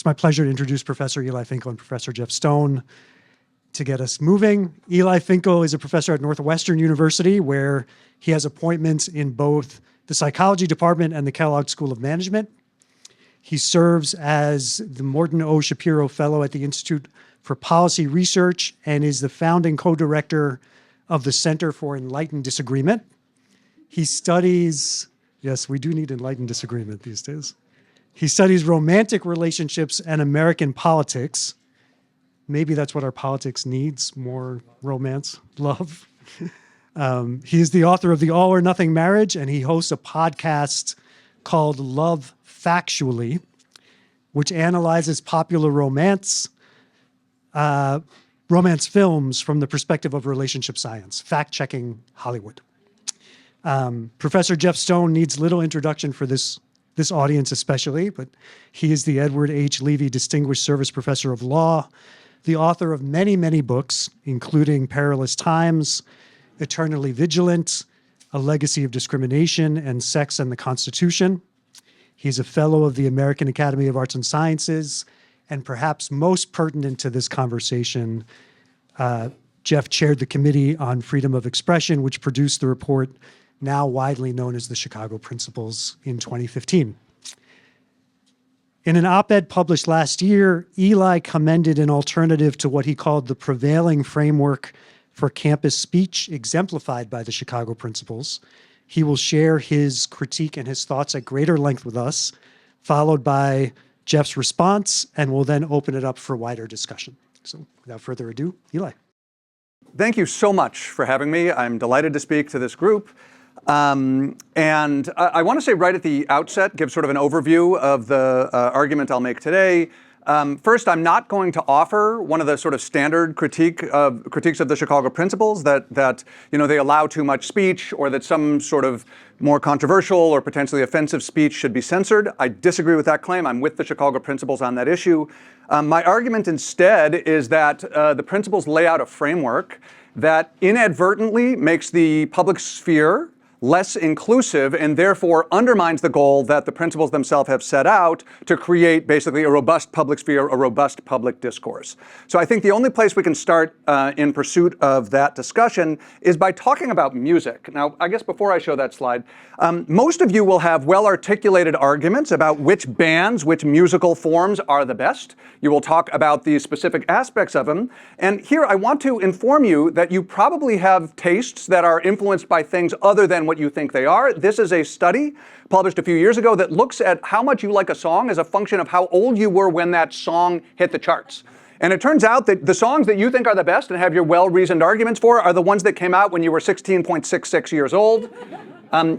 It's my pleasure to introduce Professor Eli Finkel and Professor Jeff Stone to get us moving. Eli Finkel is a professor at Northwestern University, where he has appointments in both the psychology department and the Kellogg School of Management. He serves as the Morton O. Shapiro Fellow at the Institute for Policy Research and is the founding co-director of the Center for Enlightened Disagreement. He studies, yes, we do need enlightened disagreement these days. He studies romantic relationships and American politics. Maybe that's what our politics needs, more romance, love. He is the author of The All or Nothing Marriage, and he hosts a podcast called Love Factually, which analyzes popular romance films from the perspective of relationship science, fact-checking Hollywood. Professor Jeff Stone needs little introduction for this audience especially, but he is the Edward H. Levy Distinguished Service Professor of Law, the author of many, many books, including Perilous Times, Eternally Vigilant, A Legacy of Discrimination, and Sex and the Constitution. He's a fellow of the American Academy of Arts and Sciences, and perhaps most pertinent to this conversation, Jeff chaired the Committee on Freedom of Expression, which produced the report now widely known as the Chicago Principles in 2015. In an op-ed published last year, Eli commended an alternative to what he called the prevailing framework for campus speech exemplified by the Chicago Principles. He will share his critique and his thoughts at greater length with us, followed by Jeff's response, and we'll then open it up for wider discussion. So without further ado, Eli. Thank you so much for having me. I'm delighted to speak to this group. And I want to say right at the outset, give sort of an overview of the argument I'll make today. First, I'm not going to offer one of the sort of standard critiques of the Chicago Principles that they allow too much speech, or that some sort of more controversial or potentially offensive speech should be censored. I disagree with that claim. I'm with the Chicago Principles on that issue. My argument instead is that the principles lay out a framework that inadvertently makes the public sphere less inclusive, and therefore undermines the goal that the principles themselves have set out to create basically a robust public sphere, a robust public discourse. So I think the only place we can start in pursuit of that discussion is by talking about music. Now, I guess before I show that slide, most of you will have well-articulated arguments about which bands, which musical forms are the best. You will talk about the specific aspects of them. And here I want to inform you that you probably have tastes that are influenced by things other than what you think they are. This is a study published a few years ago that looks at how much you like a song as a function of how old you were when that song hit the charts. And it turns out that the songs that you think are the best and have your well-reasoned arguments for are the ones that came out when you were 16.66 years old.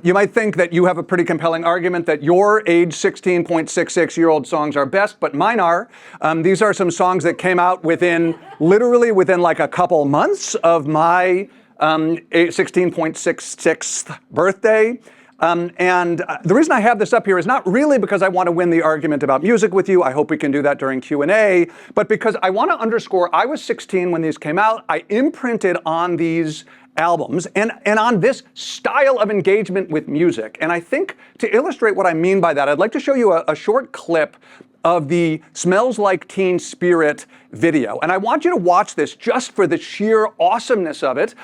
You might think that you have a pretty compelling argument that your age 16.66-year-old songs are best, but mine are. These are some songs that came out literally within like a couple months of my 16.66th birthday. And the reason I have this up here is not really because I want to win the argument about music with you. I hope we can do that during Q&A. But because I want to underscore, I was 16 when these came out. I imprinted on these albums and on this style of engagement with music. And I think to illustrate what I mean by that, I'd like to show you a short clip of the Smells Like Teen Spirit video. And I want you to watch this just for the sheer awesomeness of it,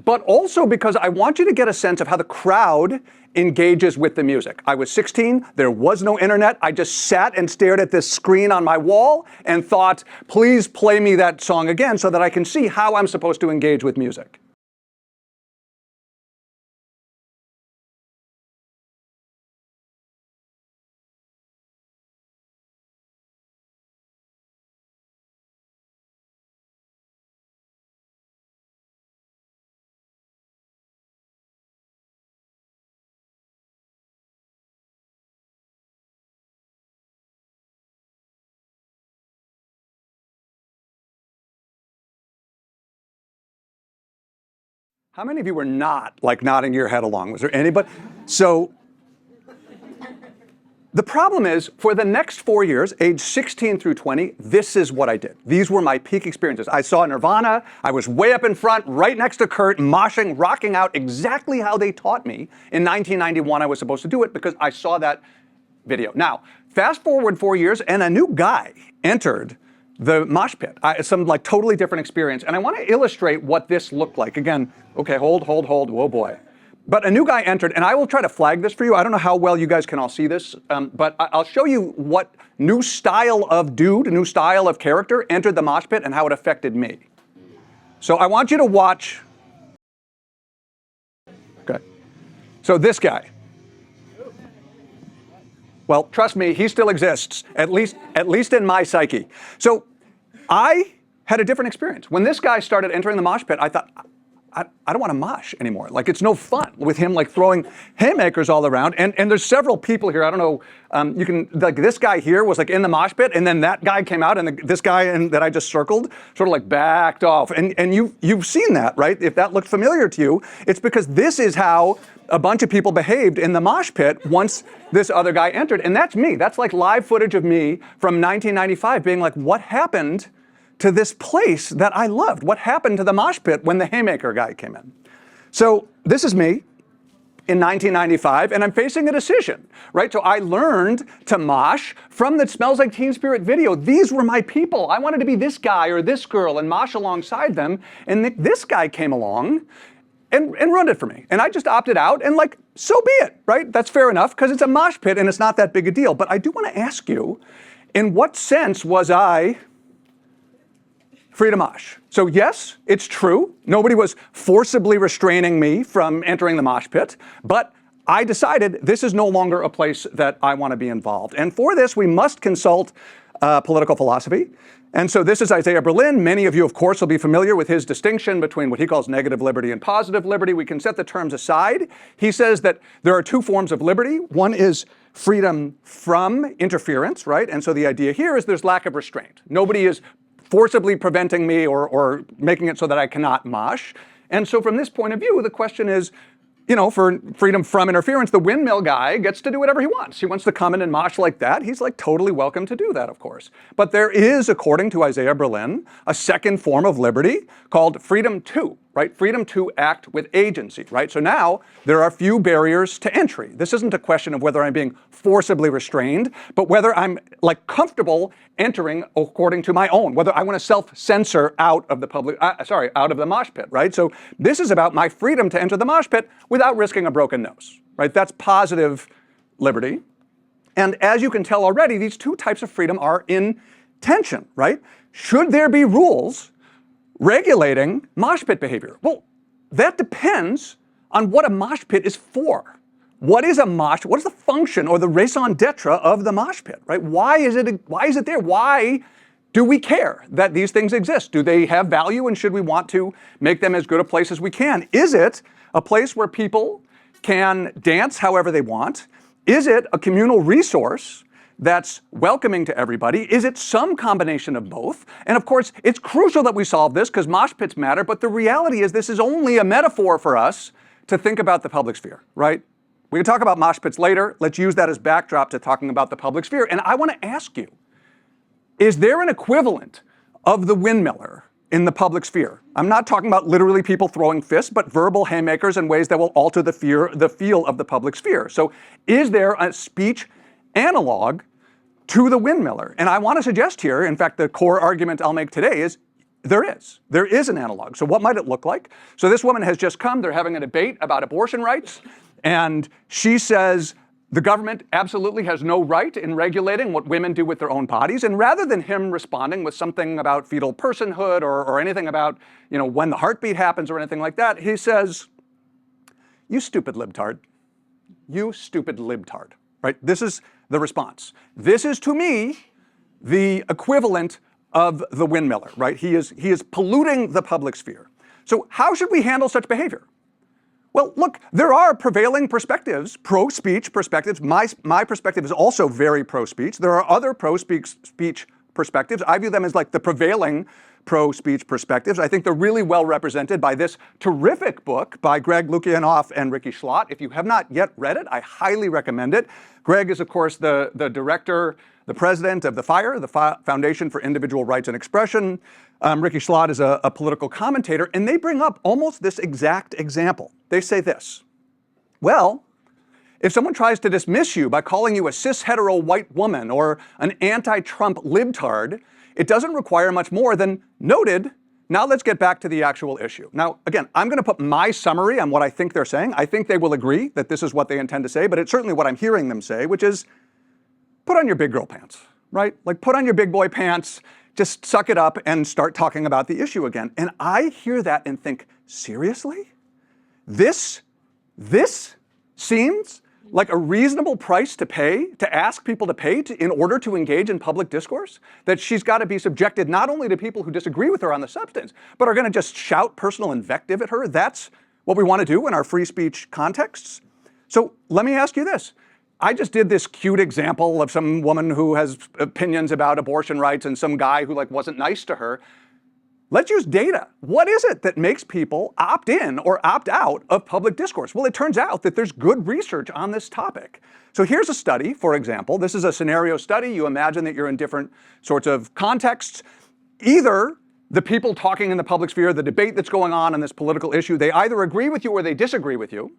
but also because I want you to get a sense of how the crowd engages with the music. I was 16, there was no internet. I just sat and stared at this screen on my wall and thought, please play me that song again so that I can see how I'm supposed to engage with music. How many of you were not like nodding your head along? Was there anybody? So the problem is, for the next 4 years, age 16 through 20, this is what I did. These were my peak experiences. I saw Nirvana. I was way up in front, right next to Kurt, moshing, rocking out exactly how they taught me in 1991 I was supposed to do it, because I saw that video. Now, fast forward 4 years, and a new guy entered the mosh pit. Some like totally different experience. And I want to illustrate what this looked like. Again, okay, hold, whoa boy. But a new guy entered, and I will try to flag this for you. I don't know how well you guys can all see this, but I'll show you what new style of dude, new style of character entered the mosh pit and how it affected me. So I want you to watch. Okay. So this guy. Well, trust me, he still exists, at least in my psyche. So I had a different experience. When this guy started entering the mosh pit, I thought, I don't want to mosh anymore. Like, it's no fun with him like throwing haymakers all around. And there's several people here. I don't know. You can, like, this guy here was like in the mosh pit, and then that guy came out, and this guy that I just circled sort of like backed off. And you've seen that, right? If that looked familiar to you, it's because this is how a bunch of people behaved in the mosh pit once this other guy entered. And that's me. That's like live footage of me from 1995 being like, what happened to this place that I loved? What happened to the mosh pit when the haymaker guy came in? So this is me in 1995, and I'm facing a decision, right? So I learned to mosh from the Smells Like Teen Spirit video. These were my people. I wanted to be this guy or this girl and mosh alongside them. And this guy came along and ruined it for me. And I just opted out, and like, so be it, right? That's fair enough, because it's a mosh pit and it's not that big a deal. But I do want to ask you, in what sense was I free to mosh? So yes, it's true. Nobody was forcibly restraining me from entering the mosh pit, but I decided this is no longer a place that I want to be involved. And for this, we must consult political philosophy. And so this is Isaiah Berlin. Many of you, of course, will be familiar with his distinction between what he calls negative liberty and positive liberty. We can set the terms aside. He says that there are two forms of liberty. One is freedom from interference, right? And so the idea here is there's lack of restraint. Nobody is forcibly preventing me or making it so that I cannot mosh. And so from this point of view, the question is, you know, for freedom from interference, the windmill guy gets to do whatever he wants. He wants to come in and mosh like that. He's like totally welcome to do that, of course. But there is, according to Isaiah Berlin, a second form of liberty called freedom to, right? Freedom to act with agency, right? So now there are few barriers to entry. This isn't a question of whether I'm being forcibly restrained, but whether I'm like comfortable entering according to my own, whether I want to self-censor out of the out of the mosh pit, right? So this is about my freedom to enter the mosh pit without risking a broken nose, right? That's positive liberty. And as you can tell already, these two types of freedom are in tension, right? Should there be rules regulating mosh pit behavior? Well, that depends on what a mosh pit is for. What is a mosh? What is the function or the raison d'etre of the mosh pit, right? Why is it there? Why do we care that these things exist? Do they have value, and should we want to make them as good a place as we can? Is it a place where people can dance however they want? Is it a communal resource that's welcoming to everybody? Is it some combination of both? And of course, it's crucial that we solve this because mosh pits matter, but the reality is this is only a metaphor for us to think about the public sphere, right? We can talk about mosh pits later. Let's use that as backdrop to talking about the public sphere. And I want to ask you, is there an equivalent of the windmiller in the public sphere? I'm not talking about literally people throwing fists, but verbal haymakers in ways that will alter the feel of the public sphere. So is there a speech analog to the windmiller? And I want to suggest here, in fact, the core argument I'll make today is there is an analog. So what might it look like? So this woman has just come. They're having a debate about abortion rights. And she says the government absolutely has no right in regulating what women do with their own bodies. And rather than him responding with something about fetal personhood or anything about, you know, when the heartbeat happens or anything like that, he says, "You stupid libtard. You stupid libtard." Right? This is the response. This is, to me, the equivalent of the windmiller, right? He is polluting the public sphere. So how should we handle such behavior? Well, look, there are prevailing perspectives, pro-speech perspectives. My perspective is also very pro-speech. There are other pro-speech perspectives. I view them as like the prevailing pro-speech perspectives. I think they're really well represented by this terrific book by Greg Lukianoff and Ricky Schlott. If you have not yet read it, I highly recommend it. Greg is, of course, the director, the president of the FIRE, the Foundation for Individual Rights and Expression. Ricky Schlott is a political commentator, and they bring up almost this exact example. They say this: well, If someone tries to dismiss you by calling you a cis-hetero white woman or an anti-Trump libtard, it doesn't require much more than noted. Now let's get back to the actual issue. Now, again, I'm going to put my summary on what I think they're saying. I think they will agree that this is what they intend to say, but it's certainly what I'm hearing them say, which is put on your big girl pants, right? Like put on your big boy pants, just suck it up and start talking about the issue again. And I hear that and think, seriously? This seems like a reasonable price to pay, to ask people to pay in order to engage in public discourse? That she's got to be subjected not only to people who disagree with her on the substance, but are going to just shout personal invective at her? That's what we want to do in our free speech contexts? So let me ask you this. I just did this cute example of some woman who has opinions about abortion rights and some guy who wasn't nice to her. Let's use data. What is it that makes people opt in or opt out of public discourse? Well, it turns out that there's good research on this topic. So here's a study, for example. This is a scenario study. You imagine that you're in different sorts of contexts. Either the people talking in the public sphere, the debate that's going on this political issue, they either agree with you or they disagree with you.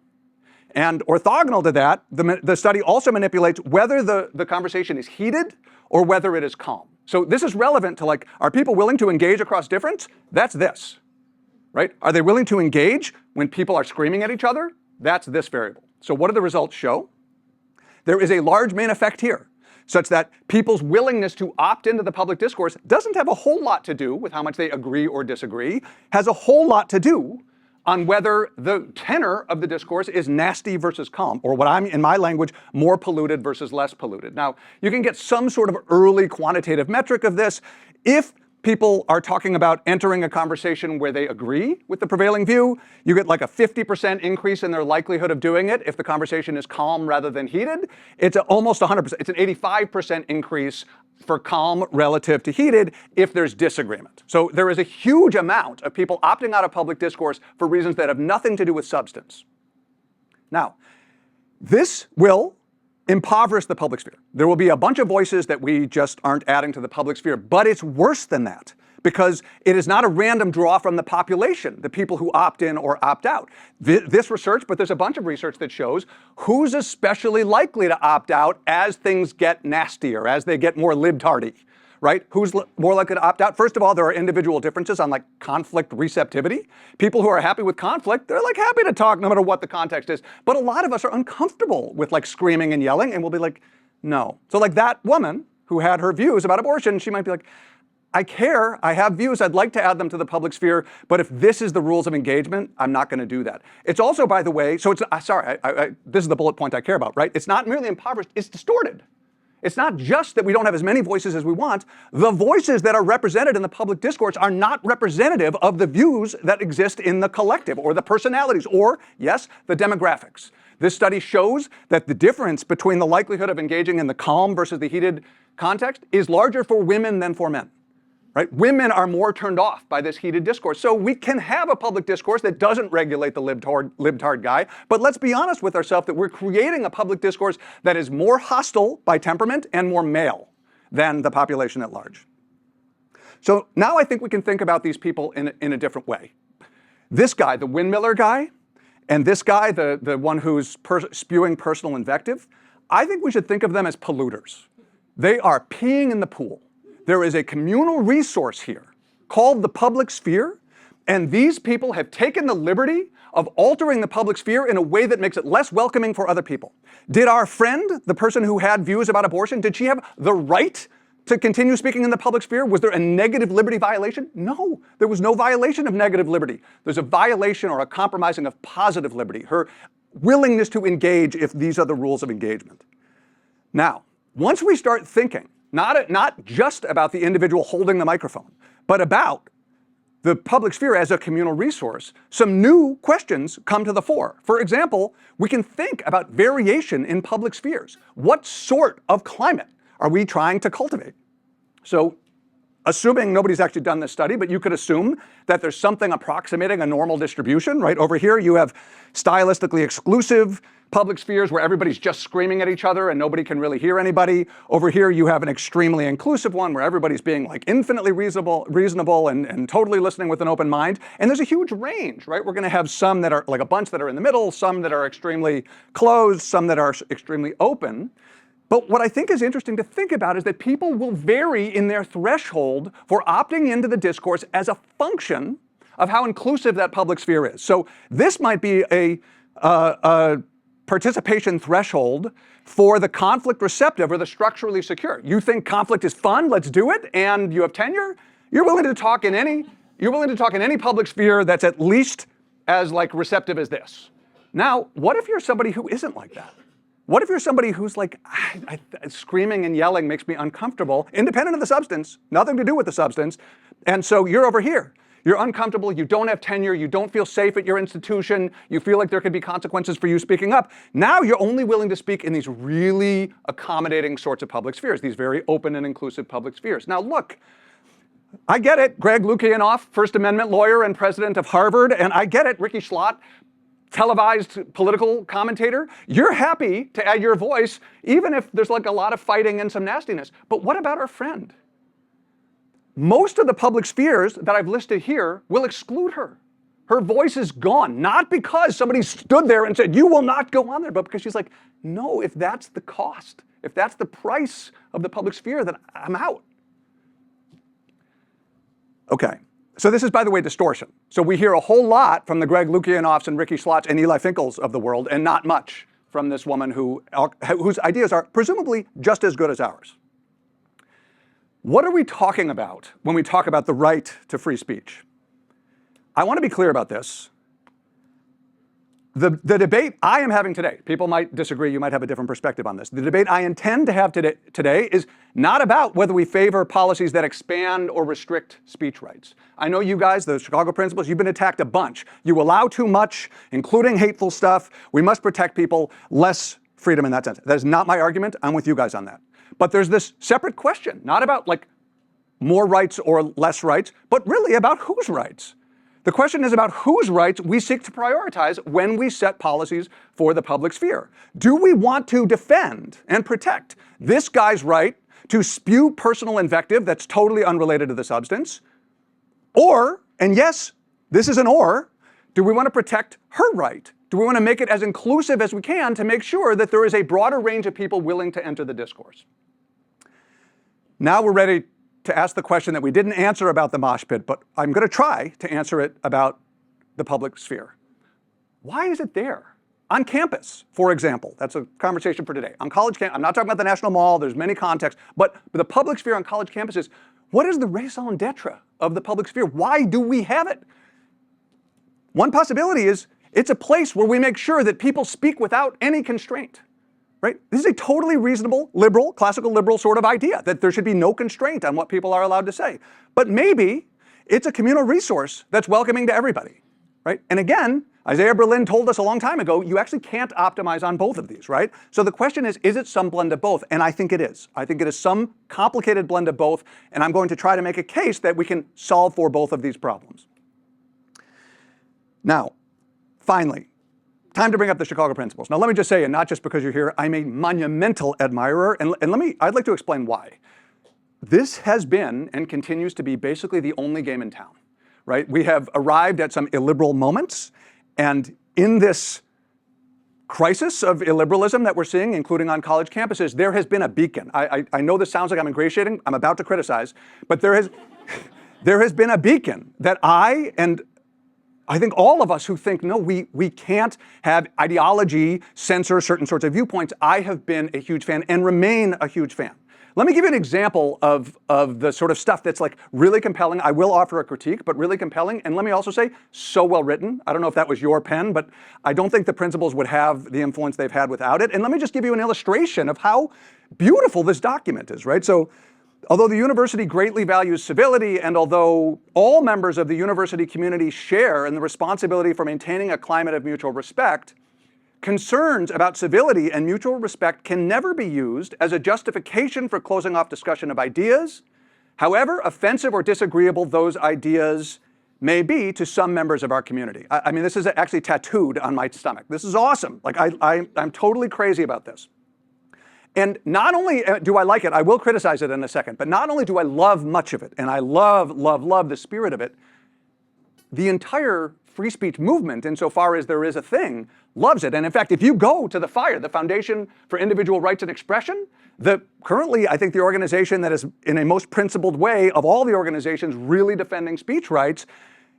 And orthogonal to that, the study also manipulates whether the conversation is heated or whether it is calm. So this is relevant to are people willing to engage across difference? That's this, right? Are they willing to engage when people are screaming at each other? That's this variable. So what do the results show? There is a large main effect here, such that people's willingness to opt into the public discourse doesn't have a whole lot to do with how much they agree or disagree, has a whole lot to do on whether the tenor of the discourse is nasty versus calm, or what I'm, in my language, more polluted versus less polluted. Now, you can get some sort of early quantitative metric of this. If people are talking about entering a conversation where they agree with the prevailing view, you get a 50% increase in their likelihood of doing it if the conversation is calm rather than heated. It's almost 100%. It's an 85% increase for calm relative to heated if there's disagreement. So there is a huge amount of people opting out of public discourse for reasons that have nothing to do with substance. Now, this will impoverish the public sphere. There will be a bunch of voices that we just aren't adding to the public sphere, but it's worse than that because it is not a random draw from the population, the people who opt in or opt out. This research, but there's a bunch of research that shows who's especially likely to opt out as things get nastier, as they get more libtardy, right? Who's more likely to opt out? First of all, there are individual differences on conflict receptivity. People who are happy with conflict, they're happy to talk no matter what the context is. But a lot of us are uncomfortable with screaming and yelling, and we'll be no. So that woman who had her views about abortion, she might be I care, I have views, I'd like to add them to the public sphere, but if this is the rules of engagement, I'm not going to do that. It's also, by the way, so it's, this is the bullet point I care about, right? It's not merely impoverished, it's distorted. It's not just that we don't have as many voices as we want. The voices that are represented in the public discourse are not representative of the views that exist in the collective or the personalities or, yes, the demographics. This study shows that the difference between the likelihood of engaging in the calm versus the heated context is larger for women than for men. Right? Women are more turned off by this heated discourse. So we can have a public discourse that doesn't regulate the libtard guy, but let's be honest with ourselves that we're creating a public discourse that is more hostile by temperament and more male than the population at large. So now I think we can think about these people in a different way. This guy, the windmiller guy, and this guy, the one who's spewing personal invective, I think we should think of them as polluters. They are peeing in the pool. There is a communal resource here called the public sphere, and these people have taken the liberty of altering the public sphere in a way that makes it less welcoming for other people. Did our friend, the person who had views about abortion, did she have the right to continue speaking in the public sphere? Was there a negative liberty violation? No, there was no violation of negative liberty. There's a violation or a compromising of positive liberty, her willingness to engage if these are the rules of engagement. Now, once we start thinking, not just about the individual holding the microphone, but about the public sphere as a communal resource, some new questions come to the fore. For example, we can think about variation in public spheres. What sort of climate are we trying to cultivate? So assuming nobody's actually done this study, but you could assume that there's something approximating a normal distribution, right? Over here, you have stylistically exclusive public spheres where everybody's just screaming at each other and nobody can really hear anybody. Over here, you have an extremely inclusive one where everybody's being like infinitely reasonable and totally listening with an open mind. And there's a huge range, right? We're going to have some that are like a bunch that are in the middle, some that are extremely closed, some that are extremely open. But what I think is interesting to think about is that people will vary in their threshold for opting into the discourse as a function of how inclusive that public sphere is. So this might be a participation threshold for the conflict receptive or the structurally secure. You think conflict is fun, let's do it, and you have tenure, you're willing to talk in any public sphere that's at least as like receptive as this. Now, what if you're somebody who isn't like that? What if you're somebody who's like, screaming and yelling makes me uncomfortable, independent of the substance, nothing to do with the substance, and so you're over here. You're uncomfortable, you don't have tenure, you don't feel safe at your institution, you feel like there could be consequences for you speaking up. Now you're only willing to speak in these really accommodating sorts of public spheres, these very open and inclusive public spheres. Now look, I get it, Greg Lukianoff, First Amendment lawyer and president of Harvard, and I get it, Ricky Schlott, televised political commentator. You're happy to add your voice, even if there's like a lot of fighting and some nastiness. But what about our friend? Most of the public spheres that I've listed here will exclude her. Her voice is gone, not because somebody stood there and said, you will not go on there, but because she's like, no, if that's the cost, if that's the price of the public sphere, then I'm out. Okay, so this is, by the way, distortion. So we hear a whole lot from the Greg Lukianoffs and Ricky Schlotts and Eli Finkels of the world, and not much from this woman whose ideas are presumably just as good as ours. What are we talking about when we talk about the right to free speech? I want to be clear about this. The debate I am having today, people might disagree, you might have a different perspective on this. The debate I intend to have today is not about whether we favor policies that expand or restrict speech rights. I know you guys, the Chicago Principles, you've been attacked a bunch. You allow too much, including hateful stuff. We must protect people, less freedom in that sense. That is not my argument. I'm with you guys on that. But there's this separate question, not about like more rights or less rights, but really about whose rights. The question is about whose rights we seek to prioritize when we set policies for the public sphere. Do we want to defend and protect this guy's right to spew personal invective that's totally unrelated to the substance? Or, and yes, this is an or, do we want to protect her right? Do we want to make it as inclusive as we can to make sure that there is a broader range of people willing to enter the discourse? Now we're ready to ask the question that we didn't answer about the mosh pit, but I'm going to try to answer it about the public sphere. Why is it there? On campus, for example, that's a conversation for today. On college campus, I'm not talking about the National Mall, there's many contexts, but the public sphere on college campuses, what is the raison d'etre of the public sphere? Why do we have it? One possibility is it's a place where we make sure that people speak without any constraint. Right? This is a totally reasonable, liberal, classical liberal sort of idea, that there should be no constraint on what people are allowed to say. But maybe it's a communal resource that's welcoming to everybody, right? And again, Isaiah Berlin told us a long time ago, you actually can't optimize on both of these, right? So the question is it some blend of both? And I think it is. I think it is some complicated blend of both, and I'm going to try to make a case that we can solve for both of these problems. Now, finally, time to bring up the Chicago Principles. Now let me just say, and not just because you're here, I'm a monumental admirer, and I'd like to explain why. This has been and continues to be basically the only game in town, right? We have arrived at some illiberal moments, and in this crisis of illiberalism that we're seeing, including on college campuses, there has been a beacon. I know this sounds like I'm ingratiating, I'm about to criticize, but there has been a beacon that I think all of us who think, no, we can't have ideology censor certain sorts of viewpoints, I have been a huge fan and remain a huge fan. Let me give you an example of the sort of stuff that's like really compelling. I will offer a critique, but really compelling. And let me also say, so well written. I don't know if that was your pen, but I don't think the Principles would have the influence they've had without it. And let me just give you an illustration of how beautiful this document is, right? So, although the university greatly values civility, and although all members of the university community share in the responsibility for maintaining a climate of mutual respect, concerns about civility and mutual respect can never be used as a justification for closing off discussion of ideas, however offensive or disagreeable those ideas may be to some members of our community. I mean, this is actually tattooed on my stomach. This is awesome. Like, I'm totally crazy about this. And not only do I like it, I will criticize it in a second, but not only do I love much of it, and I love the spirit of it, the entire free speech movement, insofar as there is a thing, loves it. And in fact, if you go to the FIRE, the Foundation for Individual Rights and Expression, currently, I think the organization that is in a most principled way of all the organizations really defending speech rights,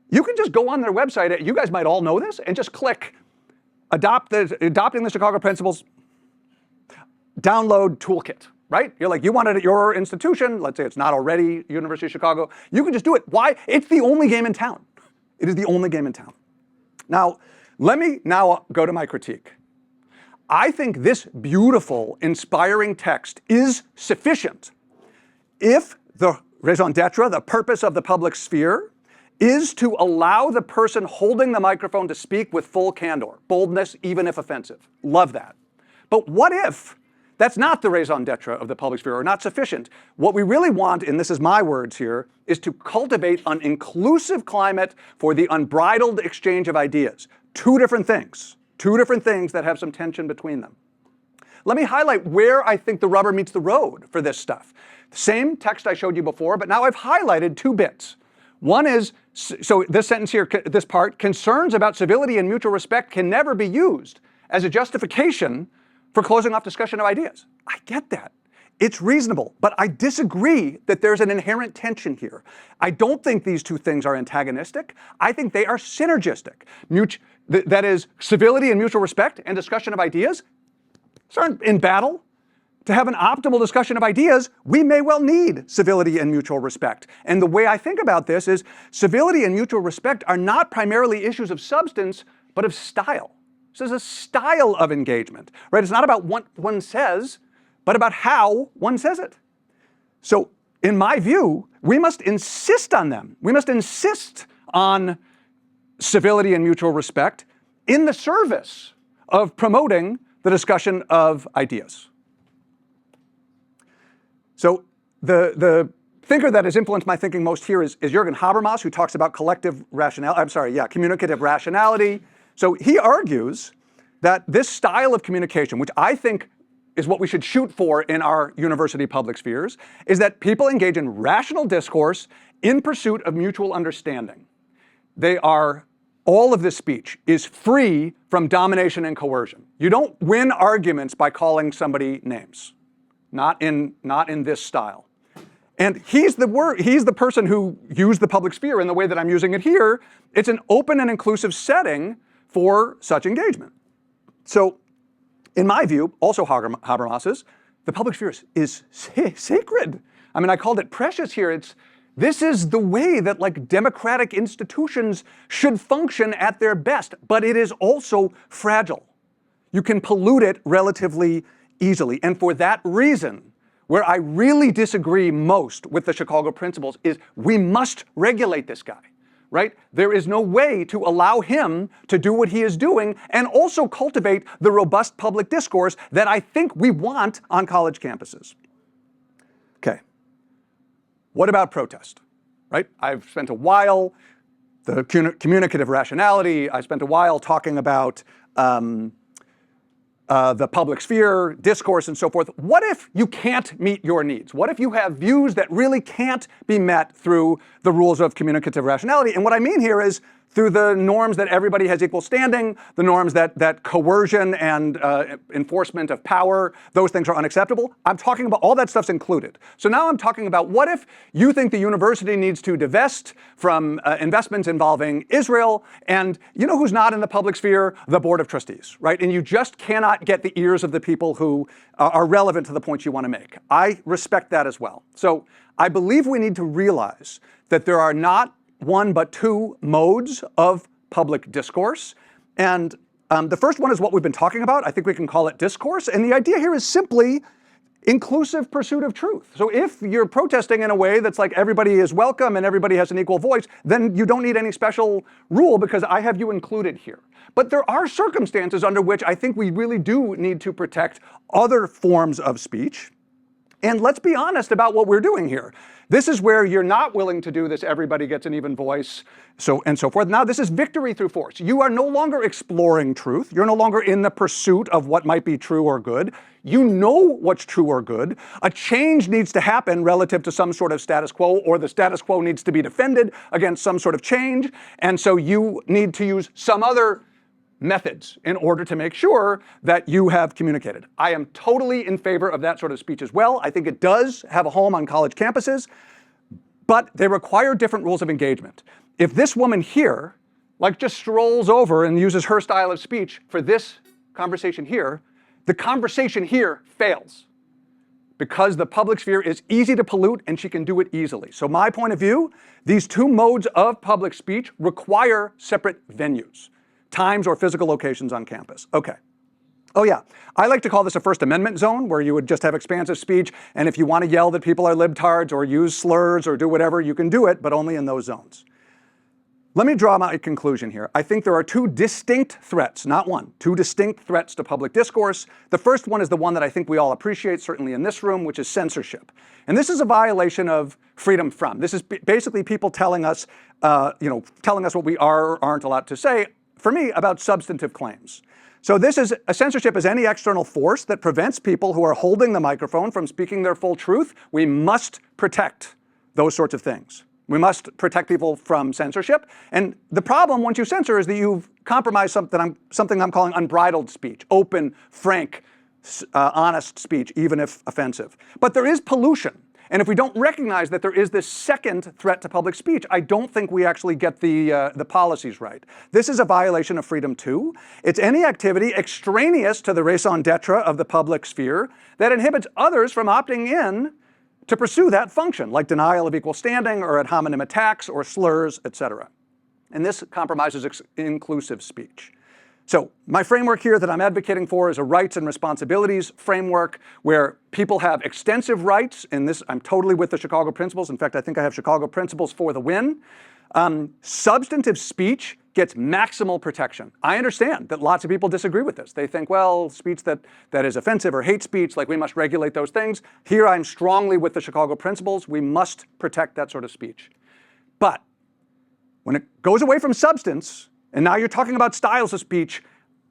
you can just go on their website, you guys might all know this, and just click adopting the Chicago Principles download toolkit, right? You're like, you want it at your institution, let's say it's not already University of Chicago, you can just do it. Why? It's the only game in town. It is the only game in town. Now, let me now go to my critique. I think this beautiful, inspiring text is sufficient if the raison d'etre, the purpose of the public sphere, is to allow the person holding the microphone to speak with full candor, boldness, even if offensive. Love that. But what if that's not the raison d'etre of the public sphere, or not sufficient? What we really want, and this is my words here, is to cultivate an inclusive climate for the unbridled exchange of ideas. Two different things that have some tension between them. Let me highlight where I think the rubber meets the road for this stuff. The same text I showed you before, but now I've highlighted two bits. One is, so this sentence here, this part, concerns about civility and mutual respect can never be used as a justification for closing off discussion of ideas. I get that. It's reasonable, but I disagree that there's an inherent tension here. I don't think these two things are antagonistic. I think they are synergistic. That is, civility and mutual respect and discussion of ideas aren't in battle. To have an optimal discussion of ideas, we may well need civility and mutual respect. And the way I think about this is civility and mutual respect are not primarily issues of substance, but of style. This is a style of engagement, right? It's not about what one says, but about how one says it. So in my view, we must insist on them. We must insist on civility and mutual respect in the service of promoting the discussion of ideas. So the thinker that has influenced my thinking most here is Jürgen Habermas, who talks about communicative rationality. So he argues that this style of communication, which I think is what we should shoot for in our university public spheres, is that people engage in rational discourse in pursuit of mutual understanding. All of this speech is free from domination and coercion. You don't win arguments by calling somebody names. Not in this style. And he's the person who used the public sphere in the way that I'm using it here. It's an open and inclusive setting for such engagement. So, in my view, also Habermas's, the public sphere is sacred. I mean, I called it precious here. This is the way that like democratic institutions should function at their best, but it is also fragile. You can pollute it relatively easily. And for that reason, where I really disagree most with the Chicago Principles is we must regulate this guy, right? There is no way to allow him to do what he is doing and also cultivate the robust public discourse that I think we want on college campuses. Okay. What about protest, right? I've spent a while, the communicative rationality, I spent a while talking about the public sphere, discourse, and so forth. What if you can't meet your needs? What if you have views that really can't be met through the rules of communicative rationality? And what I mean here is through the norms that everybody has equal standing, the norms that coercion and enforcement of power, those things are unacceptable. I'm talking about all that stuff's included. So now I'm talking about what if you think the university needs to divest from investments involving Israel, and you know who's not in the public sphere? The Board of Trustees, right? And you just cannot get the ears of the people who are relevant to the points you want to make. I respect that as well. So I believe we need to realize that there are not one but two modes of public discourse. And the first one is what we've been talking about. I think we can call it discourse. And the idea here is simply inclusive pursuit of truth. So if you're protesting in a way that's like everybody is welcome and everybody has an equal voice, then you don't need any special rule because I have you included here. But there are circumstances under which I think we really do need to protect other forms of speech. And let's be honest about what we're doing here. This is where you're not willing to do this, everybody gets an even voice, and so forth. Now this is victory through force. You are no longer exploring truth. You're no longer in the pursuit of what might be true or good. You know what's true or good. A change needs to happen relative to some sort of status quo, or the status quo needs to be defended against some sort of change. And so you need to use some other methods in order to make sure that you have communicated. I am totally in favor of that sort of speech as well. I think it does have a home on college campuses, but they require different rules of engagement. If this woman here, like, just strolls over and uses her style of speech for this conversation here, the conversation here fails because the public sphere is easy to pollute and she can do it easily. So my point of view, these two modes of public speech require separate venues, times or physical locations on campus. Okay. Oh yeah, I like to call this a First Amendment zone, where you would just have expansive speech, and if you want to yell that people are libtards or use slurs or do whatever, you can do it, but only in those zones. Let me draw my conclusion here. I think there are two distinct threats, not one, two distinct threats to public discourse. The first one is the one that I think we all appreciate, certainly in this room, which is censorship. And this is a violation of freedom from. This is basically people telling us, telling us what we are or aren't allowed to say, for me, about substantive claims. So this is, a censorship is any external force that prevents people who are holding the microphone from speaking their full truth. We must protect those sorts of things. We must protect people from censorship. And the problem, once you censor, is that you've compromised something I'm calling unbridled speech, open, frank, honest speech, even if offensive. But there is pollution. And if we don't recognize that there is this second threat to public speech, I don't think we actually get the policies right. This is a violation of freedom too. It's any activity extraneous to the raison d'etre of the public sphere that inhibits others from opting in to pursue that function, like denial of equal standing or ad hominem attacks or slurs, etc. And this compromises inclusive speech. So my framework here that I'm advocating for is a rights and responsibilities framework where people have extensive rights. In this, I'm totally with the Chicago Principles. In fact, I think I have Chicago Principles for the win. Substantive speech gets maximal protection. I understand that lots of people disagree with this. They think, well, speech that is offensive or hate speech, like we must regulate those things. Here I'm strongly with the Chicago Principles. We must protect that sort of speech. But when it goes away from substance, and now you're talking about styles of speech,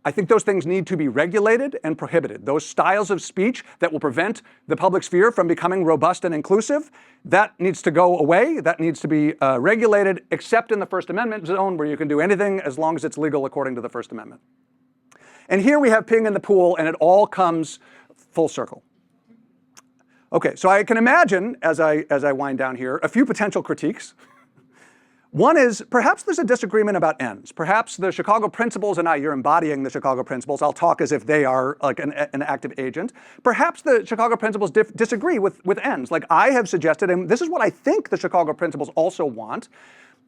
I think those things need to be regulated and prohibited. Those styles of speech that will prevent the public sphere from becoming robust and inclusive, that needs to go away. That needs to be regulated, except in the First Amendment zone, where you can do anything as long as it's legal according to the First Amendment. And here we have peeing in the pool, and it all comes full circle. Okay, so I can imagine, as I wind down here, a few potential critiques. One is, perhaps there's a disagreement about ends. Perhaps the Chicago Principles, and you're embodying the Chicago Principles. I'll talk as if they are like an active agent. Perhaps the Chicago Principles disagree with ends. Like I have suggested, and this is what I think the Chicago Principles also want,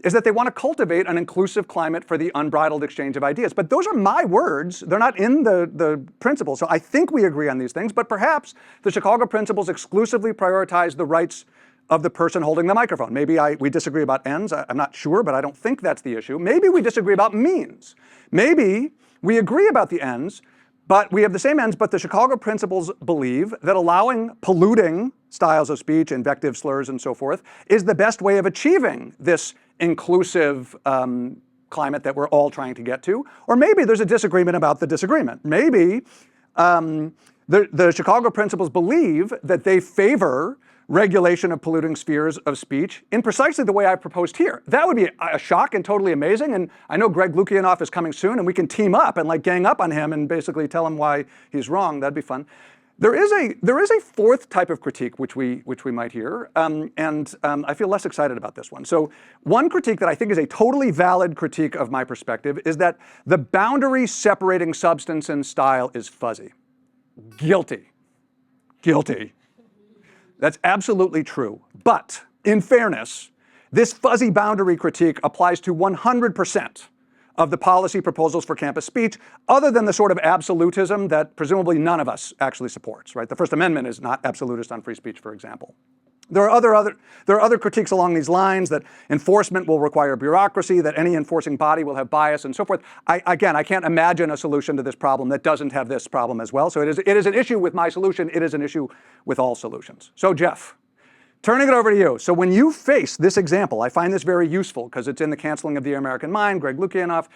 is that they want to cultivate an inclusive climate for the unbridled exchange of ideas. But those are my words. They're not in the principles. So I think we agree on these things, but perhaps the Chicago Principles exclusively prioritize the rights of the person holding the microphone. Maybe we disagree about ends. I'm not sure, but I don't think that's the issue. Maybe we disagree about means. Maybe we agree about the ends, but we have the same ends, but the Chicago Principles believe that allowing polluting styles of speech, invective, slurs, and so forth, is the best way of achieving this inclusive climate that we're all trying to get to. Or maybe there's a disagreement about the disagreement. Maybe the Chicago Principles believe that they favor regulation of polluting spheres of speech in precisely the way I proposed here. That would be a shock and totally amazing. And I know Greg Lukianoff is coming soon, and we can team up and like gang up on him and basically tell him why he's wrong. That'd be fun. There is a fourth type of critique which we might hear, and I feel less excited about this one. So one critique that I think is a totally valid critique of my perspective is that the boundary separating substance and style is fuzzy. Guilty. That's absolutely true. But in fairness, this fuzzy boundary critique applies to 100% of the policy proposals for campus speech, other than the sort of absolutism that presumably none of us actually supports, right? The First Amendment is not absolutist on free speech, for example. There are other critiques along these lines, that enforcement will require bureaucracy, that any enforcing body will have bias, and so forth. I can't imagine a solution to this problem that doesn't have this problem as well. So it is an issue with my solution. It is an issue with all solutions. So Jeff, turning it over to you. So when you face this example, I find this very useful because it's in The Canceling of the American Mind, Greg Lukianoff.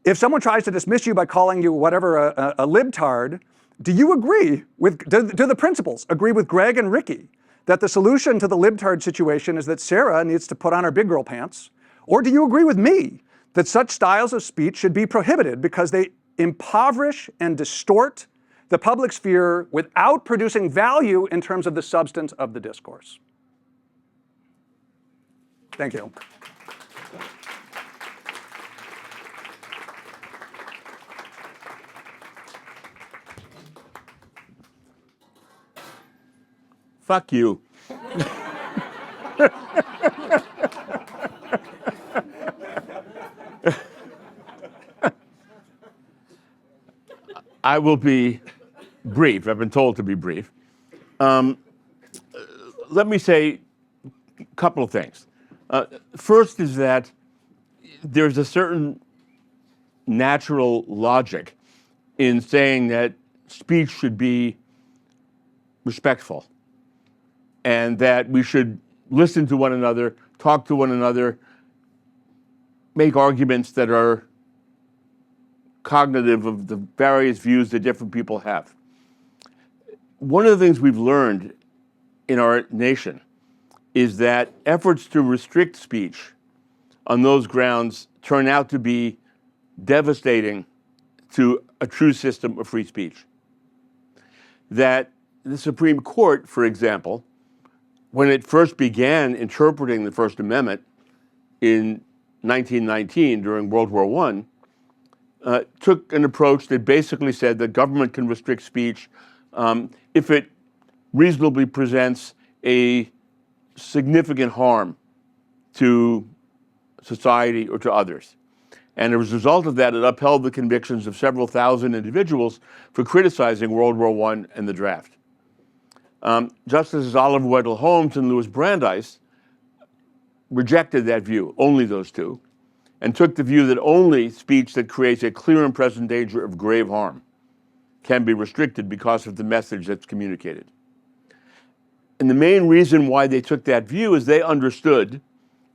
If someone tries to dismiss you by calling you whatever, a libtard, do you agree with, do the principals agree with Greg and Ricky that the solution to the libtard situation is that Sarah needs to put on her big girl pants? Or do you agree with me that such styles of speech should be prohibited because they impoverish and distort the public sphere without producing value in terms of the substance of the discourse? Thank you. Fuck you. I will be brief. I've been told to be brief. Let me say a couple of things. First is that there's a certain natural logic in saying that speech should be respectful and that we should listen to one another, talk to one another, make arguments that are cognitive of the various views that different people have. One of the things we've learned in our nation is that efforts to restrict speech on those grounds turn out to be devastating to a true system of free speech. That the Supreme Court, for example, when it first began interpreting the First Amendment in 1919 during World War I, took an approach that basically said that government can restrict speech if it reasonably presents a significant harm to society or to others. And as a result of that, it upheld the convictions of several thousand individuals for criticizing World War I and the draft. Justices Oliver Wendell Holmes and Louis Brandeis rejected that view, only those two, and took the view that only speech that creates a clear and present danger of grave harm can be restricted because of the message that's communicated. And the main reason why they took that view is they understood,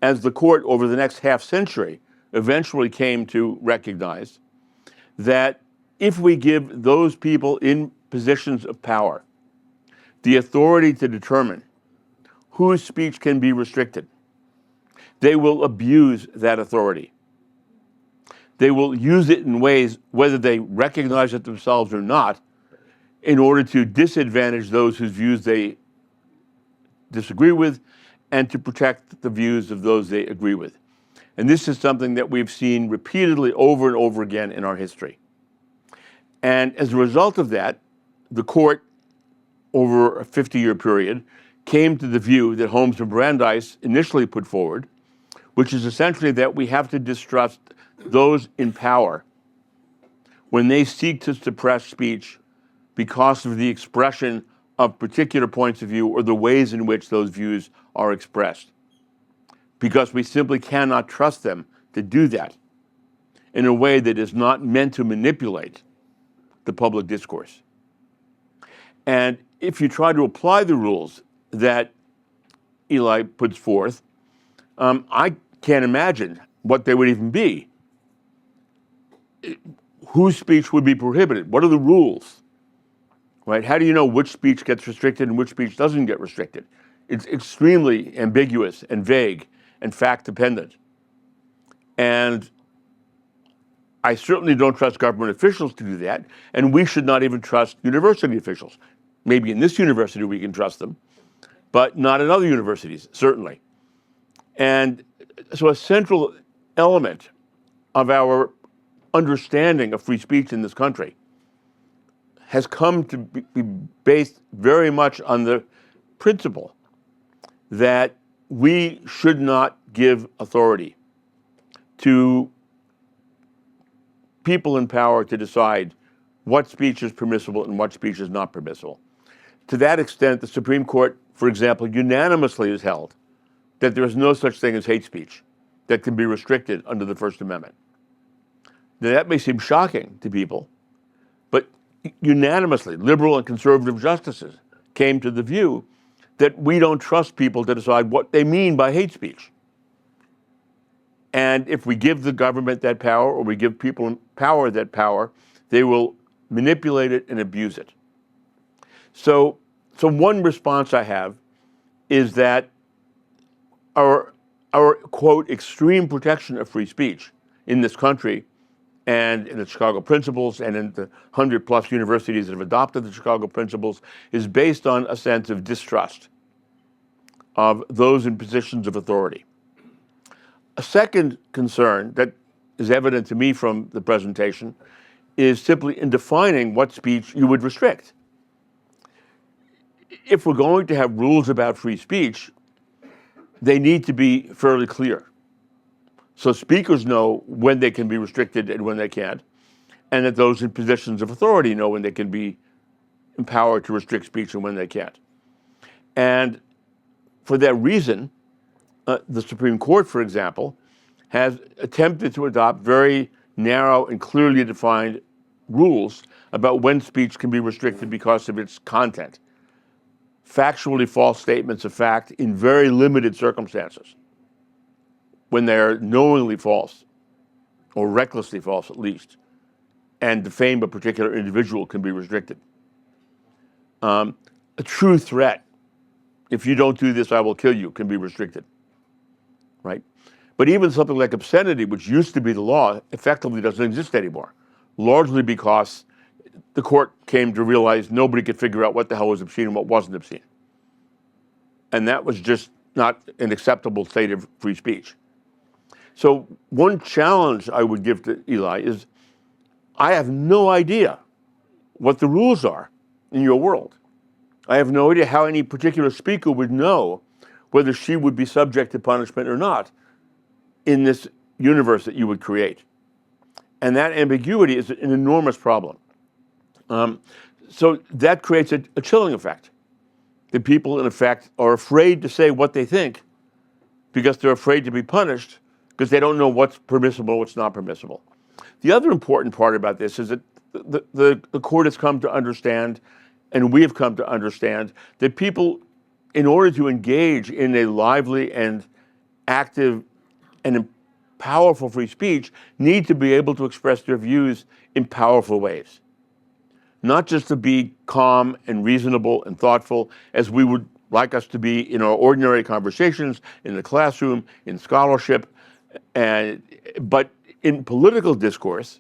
as the court over the next half century eventually came to recognize, that if we give those people in positions of power the authority to determine whose speech can be restricted, they will abuse that authority. They will use it in ways, whether they recognize it themselves or not, in order to disadvantage those whose views they disagree with and to protect the views of those they agree with. And this is something that we've seen repeatedly over and over again in our history. And as a result of that, the court, over a 50-year period, came to the view that Holmes and Brandeis initially put forward, which is essentially that we have to distrust those in power when they seek to suppress speech because of the expression of particular points of view or the ways in which those views are expressed. Because we simply cannot trust them to do that in a way that is not meant to manipulate the public discourse. And if you try to apply the rules that Eli puts forth, I can't imagine what they would even be. Whose speech would be prohibited? What are the rules? Right? How do you know which speech gets restricted and which speech doesn't get restricted? It's extremely ambiguous and vague and fact-dependent. And I certainly don't trust government officials to do that, and we should not even trust university officials. Maybe in this university we can trust them, but not in other universities, certainly. And so a central element of our understanding of free speech in this country has come to be based very much on the principle that we should not give authority to people in power to decide what speech is permissible and what speech is not permissible. To that extent, the Supreme Court, for example, unanimously has held that there is no such thing as hate speech that can be restricted under the First Amendment. Now, that may seem shocking to people, but unanimously, liberal and conservative justices came to the view that we don't trust people to decide what they mean by hate speech. And if we give the government that power, or we give people in power that power, they will manipulate it and abuse it. So one response I have is that our quote, extreme protection of free speech in this country and in the Chicago Principles and in the 100+ universities that have adopted the Chicago Principles is based on a sense of distrust of those in positions of authority. A second concern that is evident to me from the presentation is simply in defining what speech you would restrict. If we're going to have rules about free speech, they need to be fairly clear. So speakers know when they can be restricted and when they can't, and that those in positions of authority know when they can be empowered to restrict speech and when they can't. And for that reason, the Supreme Court, for example, has attempted to adopt very narrow and clearly defined rules about when speech can be restricted because of its content. Factually false statements of fact in very limited circumstances, when they're knowingly false, or recklessly false at least, and defame a particular individual, can be restricted. A true threat, if you don't do this, I will kill you, can be restricted, right? But even something like obscenity, which used to be the law, effectively doesn't exist anymore, largely because the court came to realize nobody could figure out what the hell was obscene and what wasn't obscene. And that was just not an acceptable state of free speech. So one challenge I would give to Eli is, I have no idea what the rules are in your world. I have no idea how any particular speaker would know whether she would be subject to punishment or not in this universe that you would create. And that ambiguity is an enormous problem. So that creates a chilling effect. The people, in effect, are afraid to say what they think because they're afraid to be punished because they don't know what's permissible, what's not permissible. The other important part about this is that the court has come to understand, and we have come to understand, that people, in order to engage in a lively and active and powerful free speech, need to be able to express their views in powerful ways. Not just to be calm and reasonable and thoughtful as we would like us to be in our ordinary conversations, in the classroom, in scholarship, but in political discourse,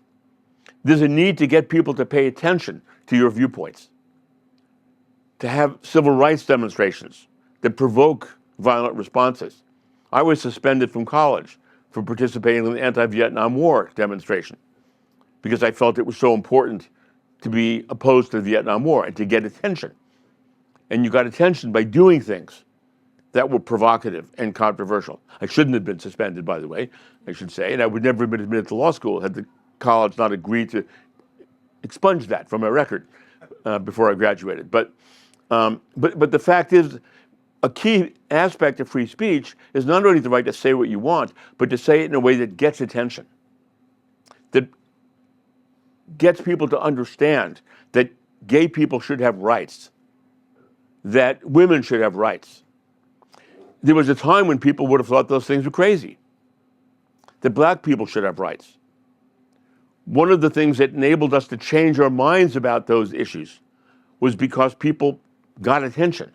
there's a need to get people to pay attention to your viewpoints, to have civil rights demonstrations that provoke violent responses. I was suspended from college for participating in the anti-Vietnam War demonstration because I felt it was so important to be opposed to the Vietnam War and to get attention. And you got attention by doing things that were provocative and controversial. I shouldn't have been suspended, by the way, I should say, and I would never have been admitted to law school had the college not agreed to expunge that from my record before I graduated. But the fact is, a key aspect of free speech is not only the right to say what you want, but to say it in a way that gets attention, that gets people to understand that gay people should have rights, that women should have rights. There was a time when people would have thought those things were crazy, that black people should have rights. One of the things that enabled us to change our minds about those issues was because people got attention.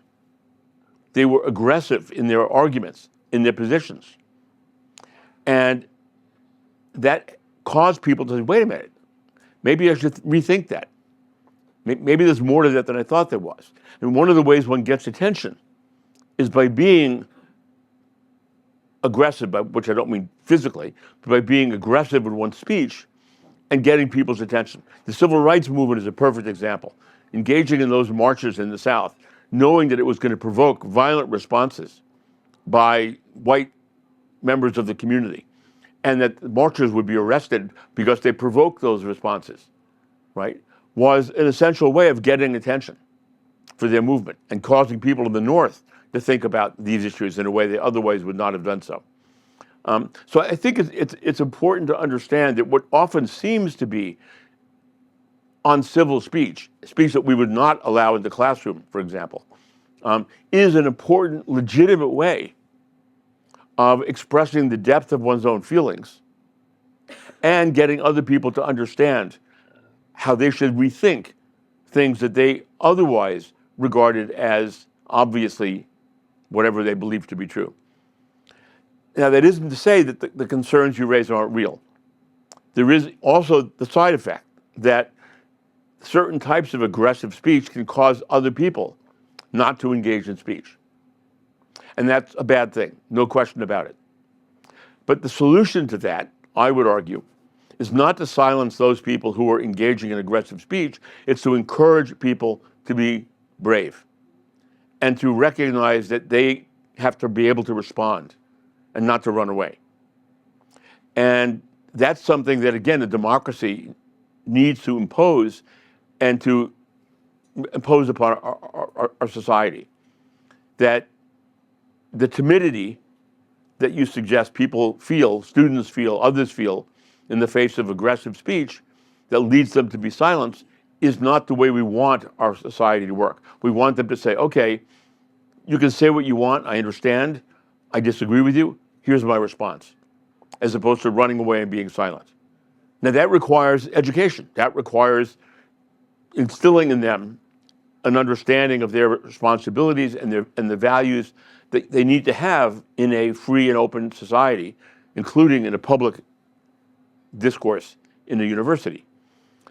They were aggressive in their arguments, in their positions. And that caused people to say, wait a minute, maybe I should rethink that. Maybe there's more to that than I thought there was. And one of the ways one gets attention is by being aggressive, by which I don't mean physically, but by being aggressive in one's speech and getting people's attention. The civil rights movement is a perfect example. Engaging in those marches in the South, knowing that it was going to provoke violent responses by white members of the community, and that marchers would be arrested because they provoked those responses, right, was an essential way of getting attention for their movement and causing people in the North to think about these issues in a way they otherwise would not have done so. So I think it's important to understand that what often seems to be uncivil speech, speech that we would not allow in the classroom, for example, is an important, legitimate way of expressing the depth of one's own feelings and getting other people to understand how they should rethink things that they otherwise regarded as obviously whatever they believe to be true. Now, that isn't to say that the concerns you raise aren't real. There is also the side effect that certain types of aggressive speech can cause other people not to engage in speech. And that's a bad thing, no question about it. But the solution to that, I would argue, is not to silence those people who are engaging in aggressive speech. It's to encourage people to be brave and to recognize that they have to be able to respond and not to run away. And that's something that, again, a democracy needs to impose and to impose upon our society. That the timidity that you suggest people feel, students feel, others feel, in the face of aggressive speech that leads them to be silenced is not the way we want our society to work. We want them to say, okay, you can say what you want, I understand, I disagree with you, here's my response, as opposed to running away and being silent. Now that requires education. That requires instilling in them an understanding of their responsibilities and the values that they need to have in a free and open society, including in a public discourse in the university.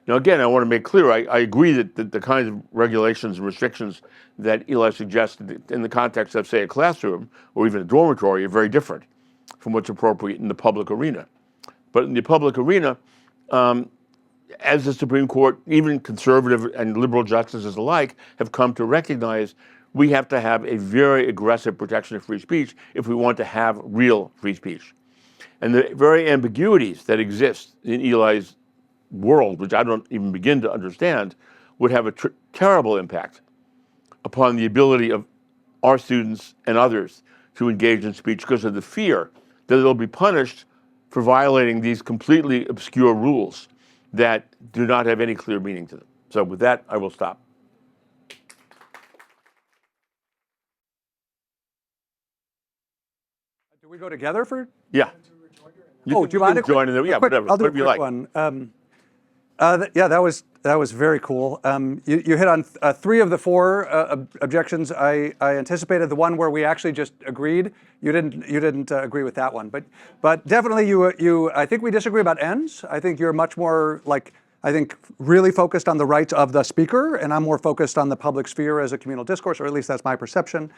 Now, again, I want to make clear, I agree that the kinds of regulations and restrictions that Eli suggested in the context of, say, a classroom or even a dormitory are very different from what's appropriate in the public arena. But in the public arena, as the Supreme Court, even conservative and liberal justices alike, have come to recognize, we have to have a very aggressive protection of free speech if we want to have real free speech. And the very ambiguities that exist in Eli's world, which I don't even begin to understand, would have a terrible impact upon the ability of our students and others to engage in speech because of the fear that they'll be punished for violating these completely obscure rules that do not have any clear meaning to them. So with that, I will stop. Do we go together for? Yeah. Do you mind join in there? Yeah, whatever. I'll do a Whatever you quick like. one. Yeah, that was very cool. You hit on 3 of the 4 objections I anticipated. The one where we actually just agreed, you didn't agree with that one. But definitely you I think we disagree about ends. I think you're much more really focused on the rights of the speaker, and I'm more focused on the public sphere as a communal discourse, or at least that's my perception.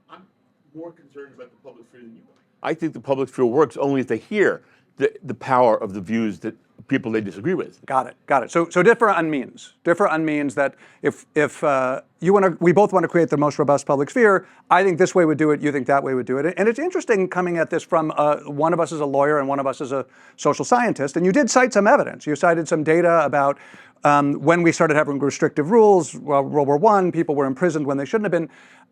I'm more concerned about the public sphere than you are. I think the public sphere works only if they hear the power of the views that people they disagree with. Got it. So differ on means. Differ on means that if we both want to create the most robust public sphere, I think this way would do it, you think that way would do it. And it's interesting coming at this from one of us is a lawyer and one of us is a social scientist, and you did cite some evidence. You cited some data about when we started having restrictive rules, World War I, people were imprisoned when they shouldn't have been.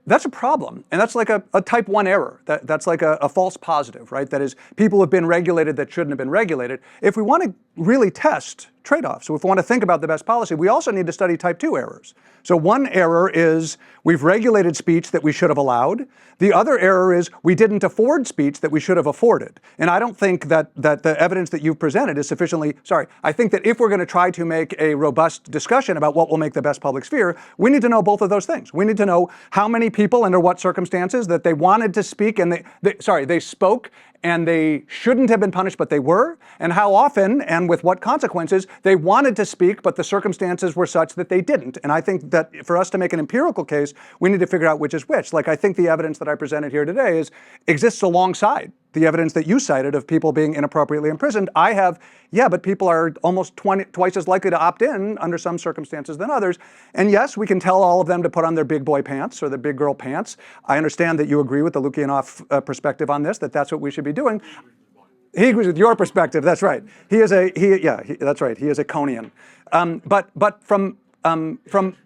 That's a problem, and that's like a type 1 error. That's like a false positive, right? That is, people have been regulated that shouldn't have been regulated. If we want to really test trade-offs, so if we want to think about the best policy, we also need to study type 2 errors. So one error is we've regulated speech that we should have allowed. The other error is we didn't afford speech that we should have afforded. And I don't think that the evidence that you've presented is sufficiently, I think that if we're going to try to make a robust discussion about what will make the best public sphere, we need to know both of those things. We need to know how many people, under what circumstances, that they wanted to speak and they spoke and they shouldn't have been punished, but they were, and how often and with what consequences they wanted to speak, but the circumstances were such that they didn't. And I think that for us to make an empirical case, we need to figure out which is which. Like, I think the evidence that I presented here today exists alongside the evidence that you cited of people being inappropriately imprisoned. I have, but people are almost twice as likely to opt in under some circumstances than others. And yes, we can tell all of them to put on their big boy pants or their big girl pants. I understand that you agree with the Lukianoff perspective on this, that's what we should be doing. He agrees with your perspective, that's right. That's right, he is a Conian. But from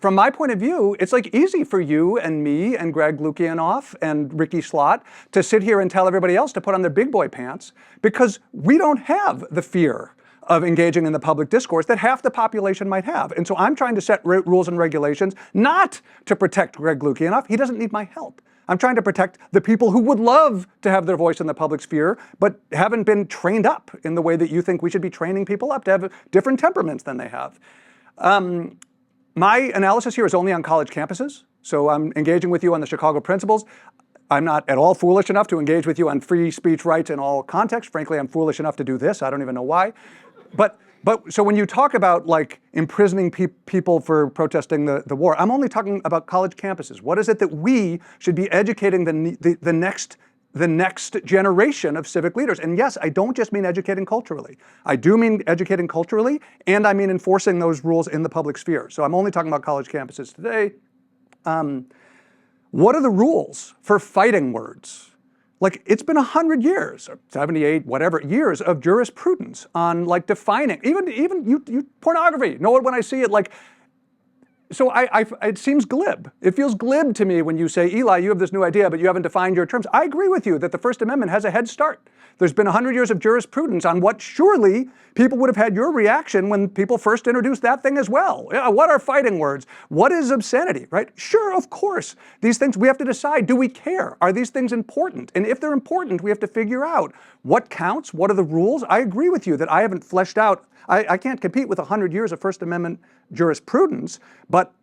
my point of view, it's like easy for you and me and Greg Lukianoff and Ricky Slott to sit here and tell everybody else to put on their big boy pants because we don't have the fear of engaging in the public discourse that half the population might have. And so I'm trying to set rules and regulations not to protect Greg Lukianoff. He doesn't need my help. I'm trying to protect the people who would love to have their voice in the public sphere, but haven't been trained up in the way that you think we should be training people up to have different temperaments than they have. My analysis here is only on college campuses. So I'm engaging with you on the Chicago principles. I'm not at all foolish enough to engage with you on free speech rights in all contexts. Frankly, I'm foolish enough to do this. I don't even know why. But so when you talk about like imprisoning people for protesting the war, I'm only talking about college campuses. What is it that we should be educating the next generation of civic leaders? And yes, I don't just mean educating culturally. I do mean educating culturally, and I mean enforcing those rules in the public sphere. So I'm only talking about college campuses today. What are the rules for fighting words? Like, it's been 100 years, or 78, whatever, years of jurisprudence on like defining, even you pornography. Know it when I see it. Like, so it seems glib. It feels glib to me when you say, Eli, you have this new idea, but you haven't defined your terms. I agree with you that the First Amendment has a head start. There's been 100 years of jurisprudence on what surely people would have had your reaction when people first introduced that thing as well. Yeah, what are fighting words? What is obscenity, right? Sure, of course. These things, we have to decide, do we care? Are these things important? And if they're important, we have to figure out what counts, what are the rules? I agree with you that I haven't fleshed out, I can't compete with 100 years of First Amendment jurisprudence, but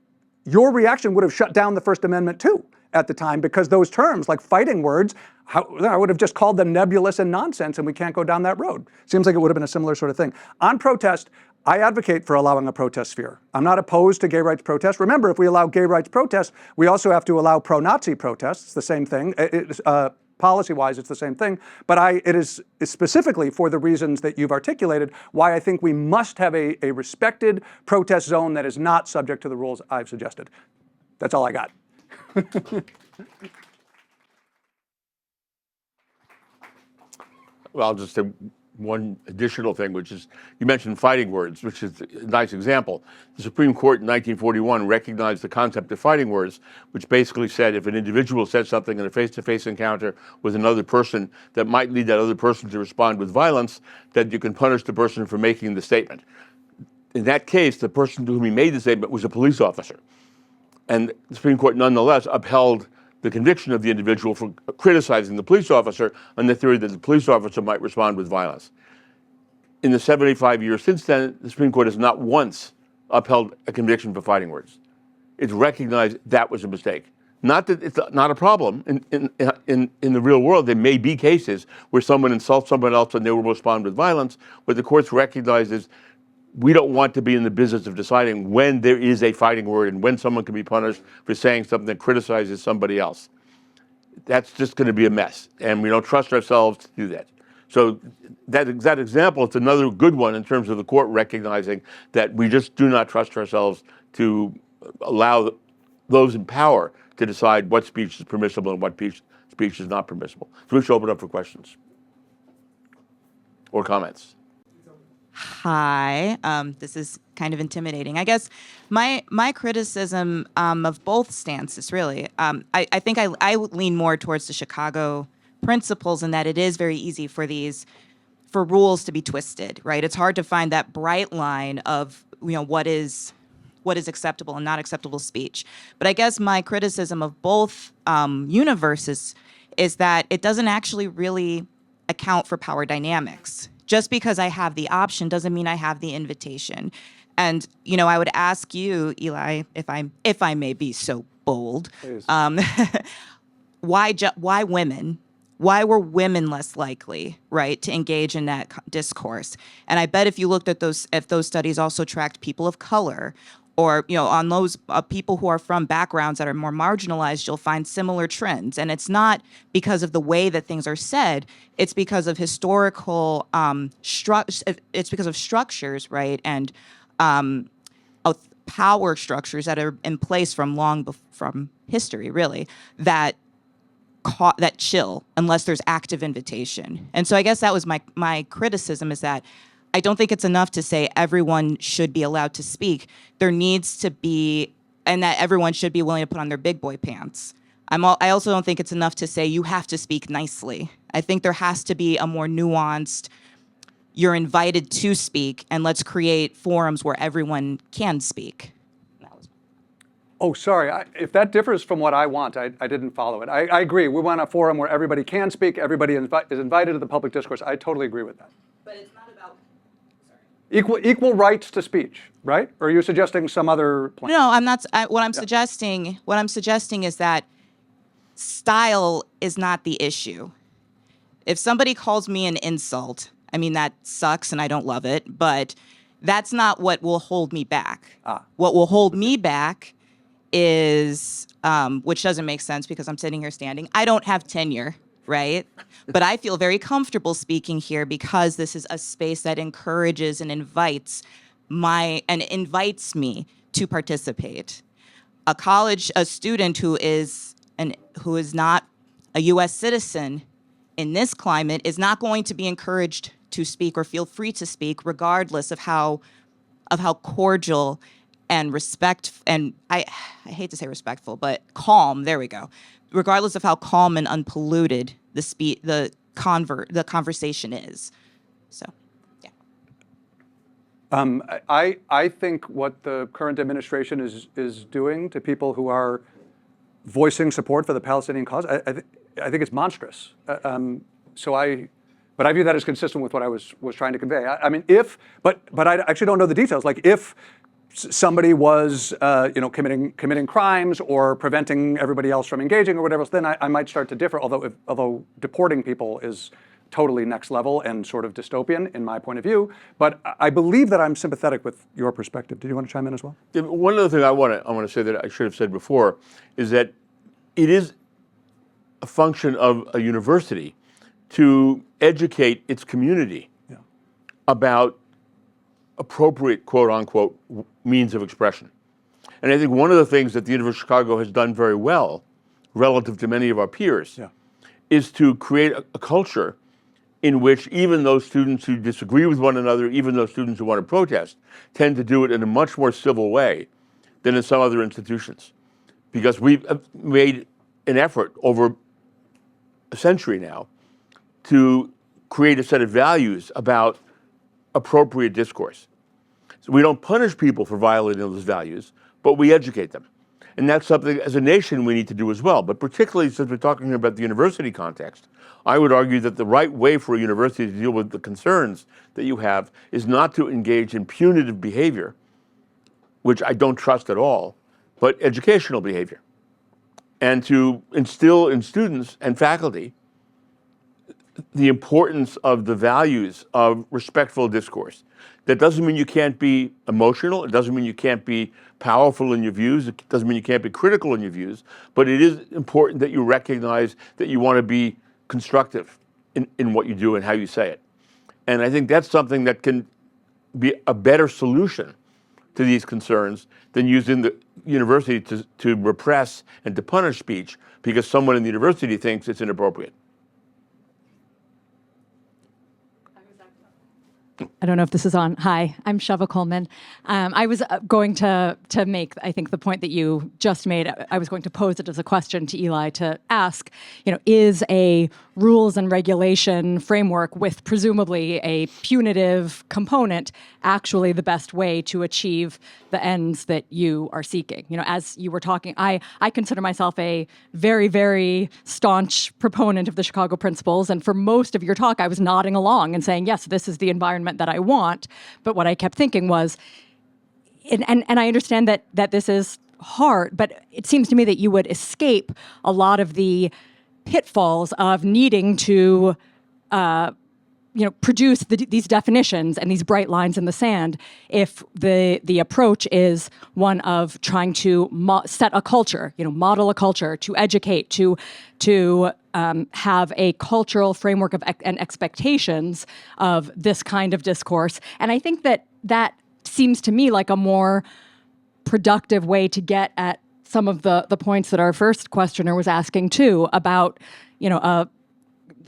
your reaction would have shut down the First Amendment too at the time, because those terms, like fighting words, I would have just called them nebulous and nonsense, and we can't go down that road. Seems like it would have been a similar sort of thing. On protest, I advocate for allowing a protest sphere. I'm not opposed to gay rights protests. Remember, if we allow gay rights protests, we also have to allow pro-Nazi protests. It's the same thing. Policy-wise, it's the same thing. But it is specifically for the reasons that you've articulated why I think we must have a respected protest zone that is not subject to the rules I've suggested. That's all I got. Well, I'll just say one additional thing, which is, you mentioned fighting words, which is a nice example. The Supreme Court in 1941 recognized the concept of fighting words, which basically said if an individual said something in a face-to-face encounter with another person that might lead that other person to respond with violence, that you can punish the person for making the statement. In that case, the person to whom he made the statement was a police officer. And the Supreme Court nonetheless upheld the conviction of the individual for criticizing the police officer on the theory that the police officer might respond with violence. In the 75 years since then, the Supreme Court has not once upheld a conviction for fighting words. It's recognized that was a mistake. Not that it's not a problem. In the real world, there may be cases where someone insults someone else and they will respond with violence. What the courts recognize is we don't want to be in the business of deciding when there is a fighting word and when someone can be punished for saying something that criticizes somebody else. That's just going to be a mess, and we don't trust ourselves to do that. So that example, it's another good one in terms of the court recognizing that we just do not trust ourselves to allow those in power to decide what speech is permissible and what speech is not permissible. So we should open up for questions or comments. Hi, this is kind of intimidating. I guess my criticism of both stances, really, I think I would lean more towards the Chicago principles in that it is very easy for rules to be twisted, right? It's hard to find that bright line of, what is acceptable and not acceptable speech. But I guess my criticism of both universes is that it doesn't actually really account for power dynamics. Just because I have the option doesn't mean I have the invitation. And, I would ask you, Eli, if I may be so bold, why women? Why were women less likely, right, to engage in that discourse? And I bet if you looked at if those studies also tracked people of color, or on those people who are from backgrounds that are more marginalized, you'll find similar trends. And it's not because of the way that things are said; it's because of historical it's because of structures, right, and of power structures that are in place from history, really, that chill unless there's active invitation. And so I guess that was my criticism, is that I don't think it's enough to say everyone should be allowed to speak. There needs to be, and that everyone should be willing to put on their big boy pants. I also don't think it's enough to say you have to speak nicely. I think there has to be a more nuanced, you're invited to speak, and let's create forums where everyone can speak. That was- Oh, sorry. If that differs from what I want, I didn't follow it. I agree. We want a forum where everybody can speak, everybody is invited to the public discourse. I totally agree with that. But it's not about. Sorry. Equal rights to speech, right? Or are you suggesting some other plan? No, I'm not. What I'm suggesting. What I'm suggesting is that style is not the issue. If somebody calls me an insult, I mean, that sucks and I don't love it, but that's not what will hold me back. What will hold me back is, which doesn't make sense because I'm sitting here standing. I don't have tenure, right? But I feel very comfortable speaking here because this is a space that encourages and invites me to participate. A student who is not a U.S. citizen in this climate is not going to be encouraged to speak or feel free to speak, regardless of how cordial and I hate to say respectful, but calm. There we go. Regardless of how calm and unpolluted the conversation is. So, yeah. I think what the current administration is doing to people who are voicing support for the Palestinian cause, I think it's monstrous. But I view that as consistent with what I was trying to convey. I mean, but I actually don't know the details. Like if somebody was, committing crimes or preventing everybody else from engaging or whatever else, then I might start to differ. Although deporting people is totally next level and sort of dystopian in my point of view. But I believe that I'm sympathetic with your perspective. Did you want to chime in as well? One other thing I want to say that I should have said before is that it is a function of a university to educate its community about appropriate, quote unquote, means of expression. And I think one of the things that the University of Chicago has done very well, relative to many of our peers, is to create a culture in which even those students who disagree with one another, even those students who want to protest, tend to do it in a much more civil way than in some other institutions. Because we've made an effort over a century now to create a set of values about appropriate discourse. So we don't punish people for violating those values, but we educate them. And that's something as a nation we need to do as well. But particularly since we're talking about the university context, I would argue that the right way for a university to deal with the concerns that you have is not to engage in punitive behavior, which I don't trust at all, but educational behavior. And to instill in students and faculty the importance of the values of respectful discourse. That doesn't mean you can't be emotional. It doesn't mean you can't be powerful in your views. It doesn't mean you can't be critical in your views. But it is important that you recognize that you want to be constructive in what you do and how you say it. And I think that's something that can be a better solution to these concerns than using the university to repress and to punish speech because someone in the university thinks it's inappropriate. I don't know if this is on. Hi, I'm Sheva Coleman. I was going to make, I think, the point that you just made. I was going to pose it as a question to Eli to ask, is a rules and regulation framework with presumably a punitive component actually the best way to achieve the ends that you are seeking? As you were talking, I consider myself a very, very staunch proponent of the Chicago principles. And for most of your talk, I was nodding along and saying, yes, this is the environment that I want. But what I kept thinking was, and I understand that this is hard, but it seems to me that you would escape a lot of the pitfalls of needing to produce these definitions and these bright lines in the sand if the approach is one of trying to set a culture, model a culture, to educate, to have a cultural framework of and expectations of this kind of discourse. And I think that seems to me like a more productive way to get at some of the points that our first questioner was asking too about,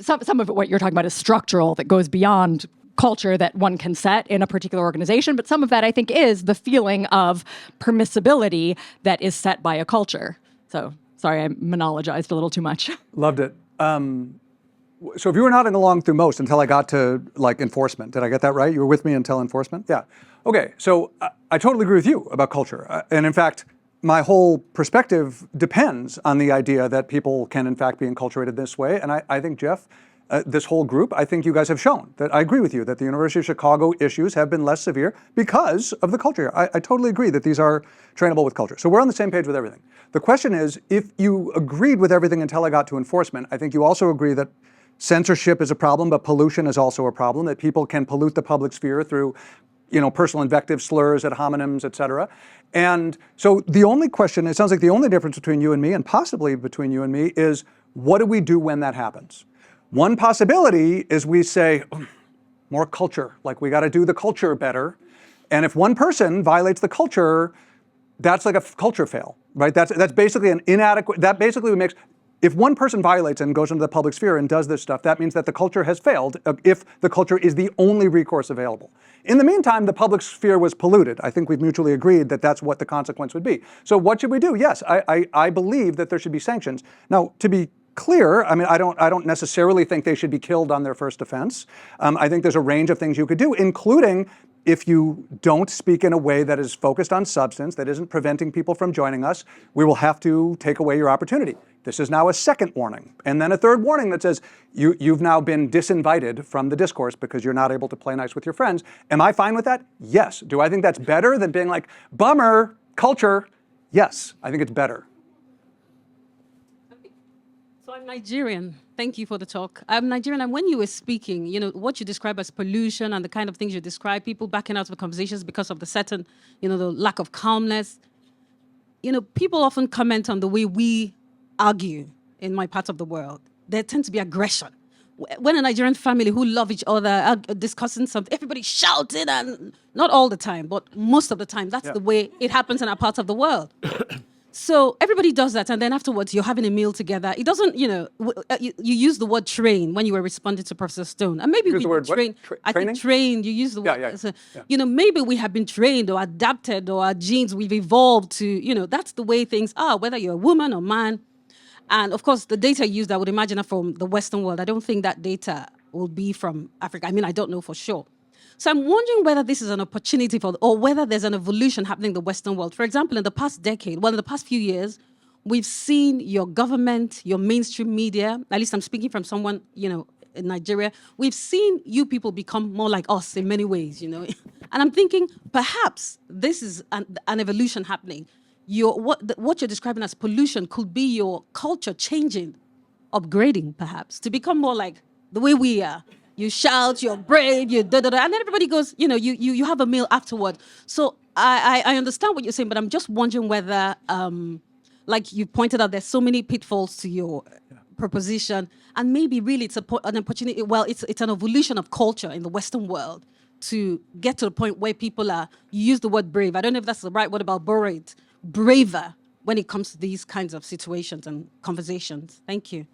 some of it, what you're talking about is structural, that goes beyond culture that one can set in a particular organization. But some of that, I think, is the feeling of permissibility that is set by a culture. So, sorry, I monologized a little too much. Loved it. So if you were nodding along through most until I got to like enforcement, did I get that right? You were with me until enforcement? Yeah. Okay, so I totally agree with you about culture. And in fact, my whole perspective depends on the idea that people can in fact be enculturated this way. And I think, Jeff, this whole group, I think you guys have shown that I agree with you that the University of Chicago issues have been less severe because of the culture. I totally agree that these are trainable with culture. So we're on the same page with everything. The question is, if you agreed with everything until I got to enforcement, I think you also agree that censorship is a problem, but pollution is also a problem, that people can pollute the public sphere through personal invective, slurs, ad hominems, et cetera. And so the only question, it sounds like the only difference between you and me, and possibly between you and me, is what do we do when that happens? One possibility is we say, more culture, like we got to do the culture better. And if one person violates the culture, that's like a culture fail, right? That's basically an inadequate, that basically makes, if one person violates and goes into the public sphere and does this stuff, that means that the culture has failed if the culture is the only recourse available. In the meantime, the public sphere was polluted. I think we've mutually agreed that that's what the consequence would be. So what should we do? Yes, I believe that there should be sanctions. Now, to be clear, I mean, I don't necessarily think they should be killed on their first offense. I think there's a range of things you could do, including if you don't speak in a way that is focused on substance, that isn't preventing people from joining us, we will have to take away your opportunity. This is now a second warning, and then a third warning that says you've now been disinvited from the discourse because you're not able to play nice with your friends. Am I fine with that? Yes. Do I think that's better than being like, bummer, culture? Yes, I think it's better. So I'm Nigerian. Thank you for the talk. I'm Nigerian, and when you were speaking, what you describe as pollution and the kind of things you describe, people backing out of the conversations because of the certain, the lack of calmness. People often comment on the way we argue in my part of the world. There tends to be aggression. When a Nigerian family who love each other are discussing something, everybody shouting, and not all the time, but most of the time, that's the way it happens in our part of the world. So everybody does that, and then afterwards you're having a meal together. It doesn't, you use the word train when you were responding to Professor Stone, and maybe Use we the word train. what? I Training? think train. You use the word. Yeah. So, maybe we have been trained or adapted, or our genes we've evolved to. That's the way things are, whether you're a woman or man. And of course, the data used, I would imagine, are from the Western world. I don't think that data will be from Africa. I mean, I don't know for sure. So I'm wondering whether this is an opportunity or whether there's an evolution happening in the Western world. For example, in the past decade, in the past few years, we've seen your government, your mainstream media, at least I'm speaking from someone, in Nigeria, we've seen you people become more like us in many ways, And I'm thinking perhaps this is an evolution happening. What you're describing as pollution could be your culture changing, upgrading perhaps, to become more like the way we are. You shout, you're brave, you da-da-da, and then everybody goes, you have a meal afterward. So I understand what you're saying, but I'm just wondering whether, like you pointed out, there's so many pitfalls to your proposition, and maybe really it's an opportunity, it's an evolution of culture in the Western world to get to the point where people you use the word brave. I don't know if that's the right word about borrowed, braver when it comes to these kinds of situations and conversations. Thank you.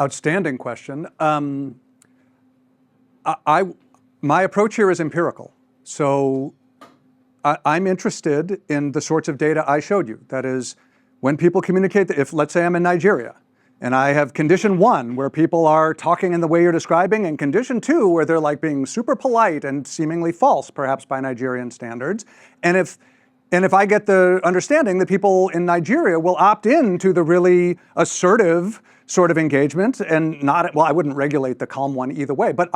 Outstanding question. My approach here is empirical. So I'm interested in the sorts of data I showed you. That is, when people communicate, if let's say I'm in Nigeria, and I have condition 1 where people are talking in the way you're describing, and condition 2 where they're like being super polite and seemingly false, perhaps by Nigerian standards. And if I get the understanding that people in Nigeria will opt in to the really assertive sort of engagement and not, I wouldn't regulate the calm one either way, but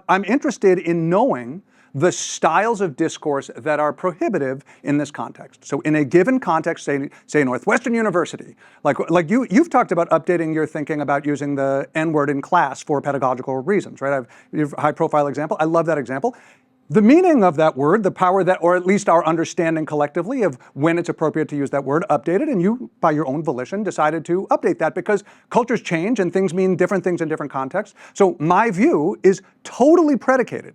I'm interested in knowing the styles of discourse that are prohibitive in this context. So in a given context, say Northwestern University, like you've talked about updating your thinking about using the N-word in class for pedagogical reasons, right? You have a high-profile example. I love that example. The meaning of that word, the power that, or at least our understanding collectively of when it's appropriate to use that word, updated, and you, by your own volition, decided to update that because cultures change and things mean different things in different contexts. So my view is totally predicated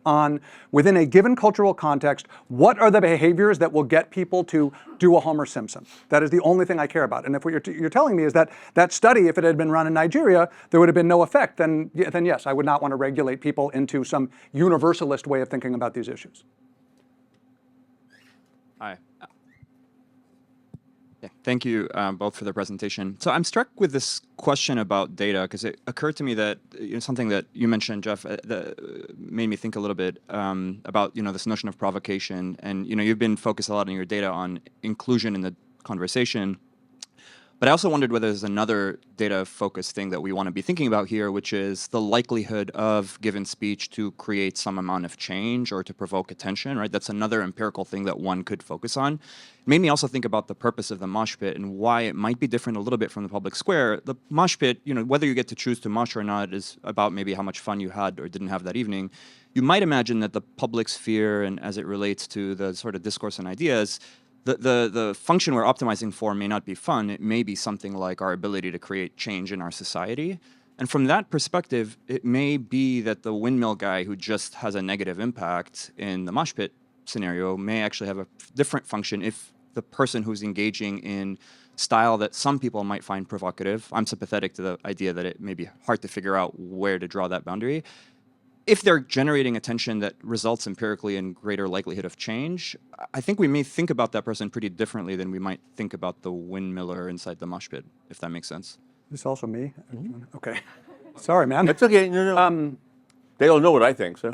on, within a given cultural context, what are the behaviors that will get people to do a Homer Simpson? That is the only thing I care about. And if what you're telling me is that that study, if it had been run in Nigeria, there would have been no effect, then yes, I would not want to regulate people into some universalist way of thinking about these issues. Hi. Yeah, thank you both for the presentation. So I'm struck with this question about data because it occurred to me that something that you mentioned, Jeff, that made me think a little bit about this notion of provocation. And you've been focused a lot in your data on inclusion in the conversation. But I also wondered whether there's another data-focused thing that we want to be thinking about here, which is the likelihood of given speech to create some amount of change or to provoke attention, right? That's another empirical thing that one could focus on. It made me also think about the purpose of the mosh pit and why it might be different a little bit from the public square. The mosh pit, whether you get to choose to mosh or not is about maybe how much fun you had or didn't have that evening. You might imagine that the public sphere, and as it relates to the sort of discourse and ideas, the function we're optimizing for may not be fun. It may be something like our ability to create change in our society. And from that perspective, it may be that the windmill guy who just has a negative impact in the mosh pit scenario may actually have a different function if the person who's engaging in style that some people might find provocative. I'm sympathetic to the idea that it may be hard to figure out where to draw that boundary. If they're generating attention that results empirically in greater likelihood of change, I think we may think about that person pretty differently than we might think about the windmiller inside the mosh pit, if that makes sense. Is this also me? Okay. Sorry, man. That's okay. No. They don't know what I think, so.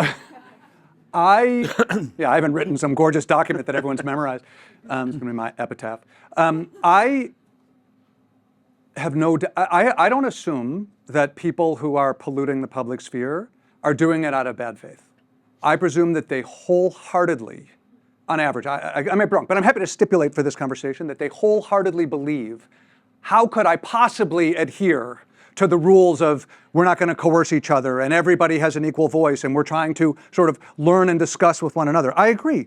I haven't written some gorgeous document that everyone's memorized. It's going to be my epitaph. I don't assume that people who are polluting the public sphere are doing it out of bad faith. I presume that they wholeheartedly, on average, I may be wrong, but I'm happy to stipulate for this conversation that they wholeheartedly believe, how could I possibly adhere to the rules of we're not going to coerce each other and everybody has an equal voice and we're trying to sort of learn and discuss with one another. I agree.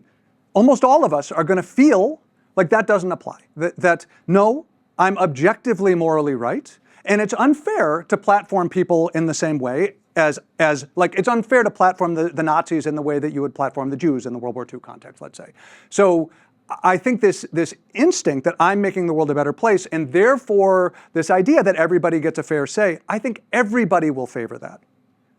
Almost all of us are going to feel like that doesn't apply. That no, I'm objectively morally right, and it's unfair to platform people in the same way as like it's unfair to platform the Nazis in the way that you would platform the Jews in the World War II context, let's say. So I think this instinct that I'm making the world a better place, and therefore this idea that everybody gets a fair say, I think everybody will favor that.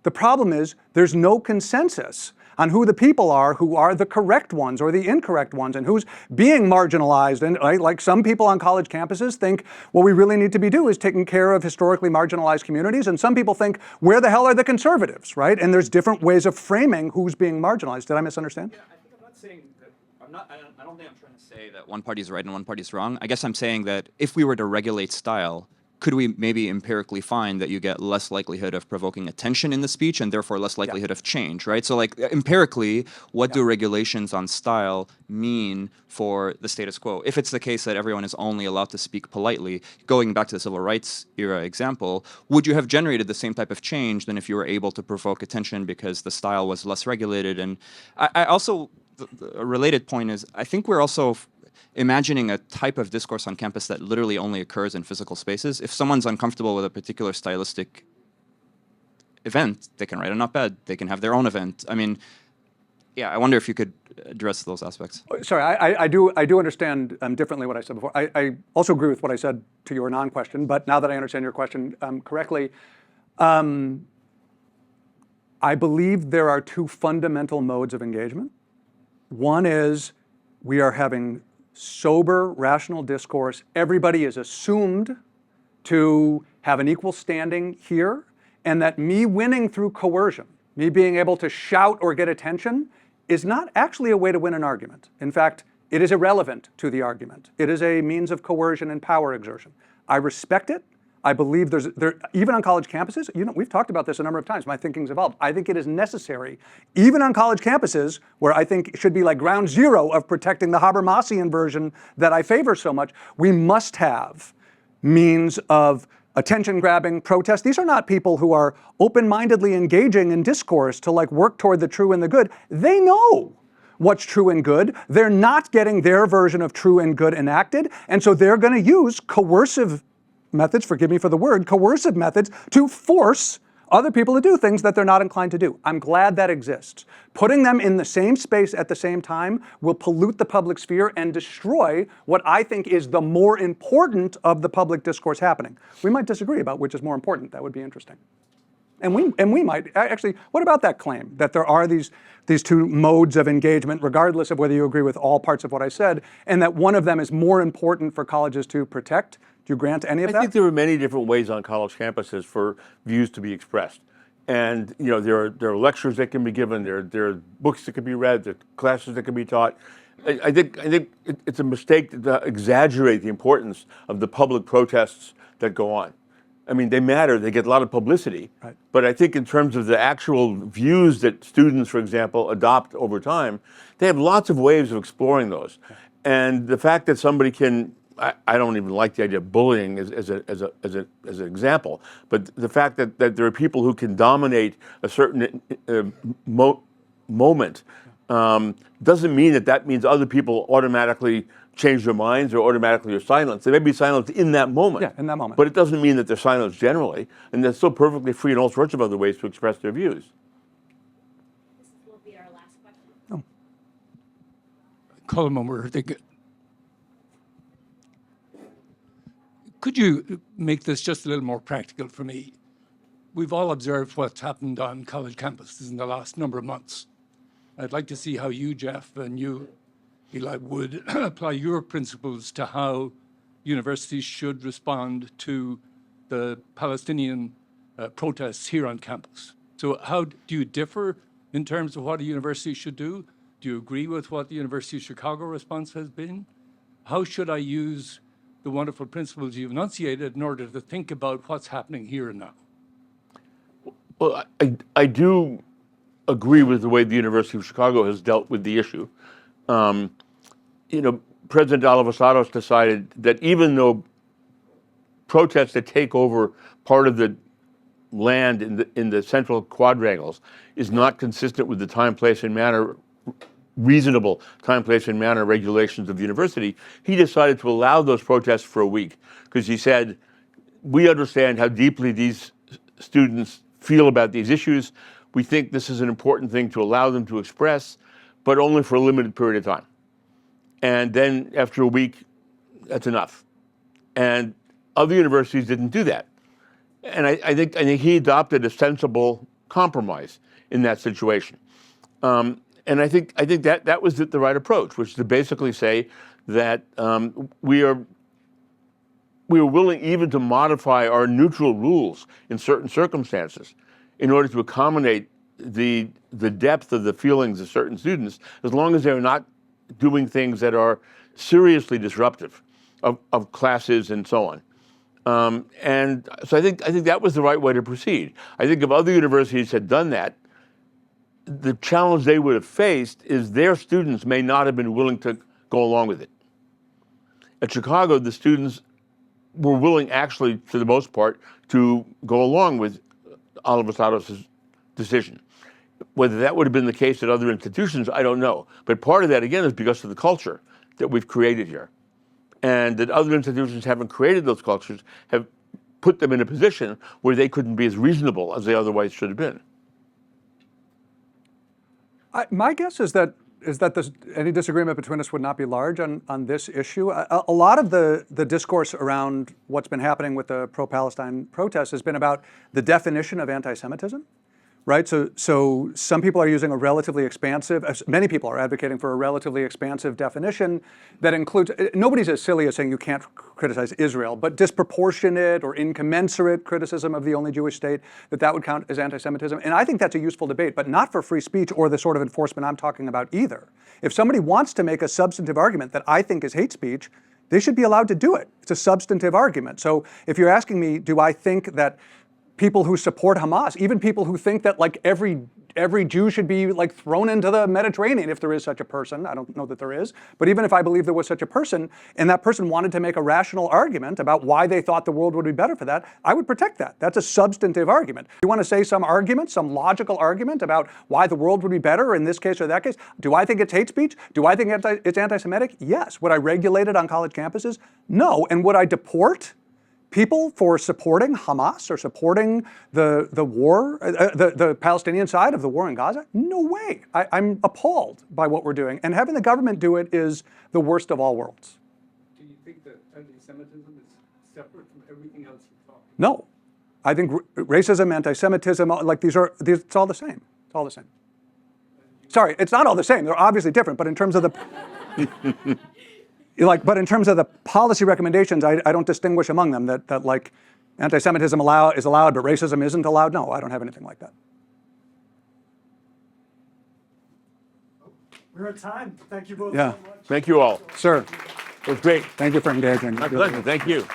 The problem is there's no consensus on who the people are who are the correct ones or the incorrect ones and who's being marginalized. And like some people on college campuses think what we really need to be doing is taking care of historically marginalized communities. And some people think, where the hell are the conservatives, right? And there's different ways of framing who's being marginalized. Did I misunderstand? Yeah, I think I'm not saying that, I don't think I'm trying to say that one party's right and one party's wrong. I guess I'm saying that if we were to regulate style, could we maybe empirically find that you get less likelihood of provoking attention in the speech and therefore less likelihood of change, right? So like empirically, what do regulations on style mean for the status quo? If it's the case that everyone is only allowed to speak politely, going back to the civil rights era example, would you have generated the same type of change than if you were able to provoke attention because the style was less regulated? And I also, a related point is, I think we're also imagining a type of discourse on campus that literally only occurs in physical spaces. If someone's uncomfortable with a particular stylistic event, they can write an op-ed, they can have their own event. I mean, yeah, I wonder if you could address those aspects. Sorry, I do understand differently what I said before. I also agree with what I said to your non-question, but now that I understand your question correctly, I believe there are two fundamental modes of engagement. One is we are having sober, rational discourse. Everybody is assumed to have an equal standing here, and that me winning through coercion, me being able to shout or get attention, is not actually a way to win an argument. In fact, it is irrelevant to the argument. It is a means of coercion and power exertion. I respect it. I believe even on college campuses, we've talked about this a number of times, my thinking's evolved. I think it is necessary, even on college campuses, where I think it should be like ground zero of protecting the Habermasian version that I favor so much, we must have means of attention-grabbing protest. These are not people who are open-mindedly engaging in discourse to like work toward the true and the good. They know what's true and good. They're not getting their version of true and good enacted, and so they're going to use coercive methods, forgive me for the word, coercive methods to force other people to do things that they're not inclined to do. I'm glad that exists. Putting them in the same space at the same time will pollute the public sphere and destroy what I think is the more important of the public discourse happening. We might disagree about which is more important. That would be interesting. And we might actually. What about that claim that there are these two modes of engagement, regardless of whether you agree with all parts of what I said, and that one of them is more important for colleges to protect? Do you grant any of that? I think there are many different ways on college campuses for views to be expressed. And there are lectures that can be given, there are books that can be read, there are classes that can be taught. I think it's a mistake to exaggerate the importance of the public protests that go on. I mean, they matter, they get a lot of publicity, right. But I think in terms of the actual views that students, for example, adopt over time, they have lots of ways of exploring those. And the fact that somebody can, I don't even like the idea of bullying as an example, but the fact that there are people who can dominate a certain moment doesn't mean that means other people automatically change their minds or automatically are silenced. They may be silenced in that moment. Yeah, in that moment. But it doesn't mean that they're silenced generally, and they're still perfectly free in all sorts of other ways to express their views. This will be our last question. Colin Mumworthy. Could you make this just a little more practical for me? We've all observed what's happened on college campuses in the last number of months. I'd like to see how you, Jeff, and you, Eli, would apply your principles to how universities should respond to the Palestinian protests here on campus. So how do you differ in terms of what a university should do? Do you agree with what the University of Chicago response has been? How should I use the wonderful principles you've enunciated in order to think about what's happening here and now? Well, I do agree with the way the University of Chicago has dealt with the issue. President Alivasatos decided that even though protests that take over part of the land in the central quadrangles is not consistent with the time, place, and manner, reasonable time, place, and manner regulations of the university, he decided to allow those protests for a week because he said, we understand how deeply these students feel about these issues. We think this is an important thing to allow them to express, but only for a limited period of time. And then after a week, that's enough. And other universities didn't do that. And I think he adopted a sensible compromise in that situation. And I think that was the right approach, which is to basically say that we are willing even to modify our neutral rules in certain circumstances in order to accommodate the depth of the feelings of certain students, as long as they're not doing things that are seriously disruptive of classes and so on. And so I think that was the right way to proceed. I think if other universities had done that, the challenge they would have faced is their students may not have been willing to go along with it. At Chicago, the students were willing, actually, for the most part, to go along with Alivasatos' decision. Whether that would have been the case at other institutions, I don't know. But part of that, again, is because of the culture that we've created here. And that other institutions haven't created those cultures, have put them in a position where they couldn't be as reasonable as they otherwise should have been. My guess is that any disagreement between us would not be large on this issue. A lot of the discourse around what's been happening with the pro-Palestine protests has been about the definition of anti-Semitism, right? So some people are using a relatively expansive, many people are advocating for a relatively expansive definition that includes, nobody's as silly as saying you can't criticize Israel, but disproportionate or incommensurate criticism of the only Jewish state, that would count as anti-Semitism. And I think that's a useful debate, but not for free speech or the sort of enforcement I'm talking about either. If somebody wants to make a substantive argument that I think is hate speech, they should be allowed to do it. It's a substantive argument. So if you're asking me, do I think that people who support Hamas, even people who think that like every Jew should be like thrown into the Mediterranean, if there is such a person, I don't know that there is, but even if I believe there was such a person, and that person wanted to make a rational argument about why they thought the world would be better for that, I would protect that. That's a substantive argument. You want to say some argument, some logical argument about why the world would be better in this case or that case? Do I think it's hate speech? Do I think it's anti-Semitic? Yes. Would I regulate it on college campuses? No. And would I deport people for supporting Hamas or supporting the war, the Palestinian side of the war in Gaza? No way. I'm appalled by what we're doing. And having the government do it is the worst of all worlds. Do you think that anti-Semitism is separate from everything else you talk? No. I think racism, anti-Semitism, like it's all the same. It's all the same. Sorry, it's not all the same. They're obviously different, but in terms of the but in terms of the policy recommendations, I don't distinguish among them that like anti-Semitism is allowed, but racism isn't allowed. No, I don't have anything like that. We're at time. Thank you both Yeah. so much. Thank you all. Sir, It was great. thank you for engaging. My pleasure. Thank you.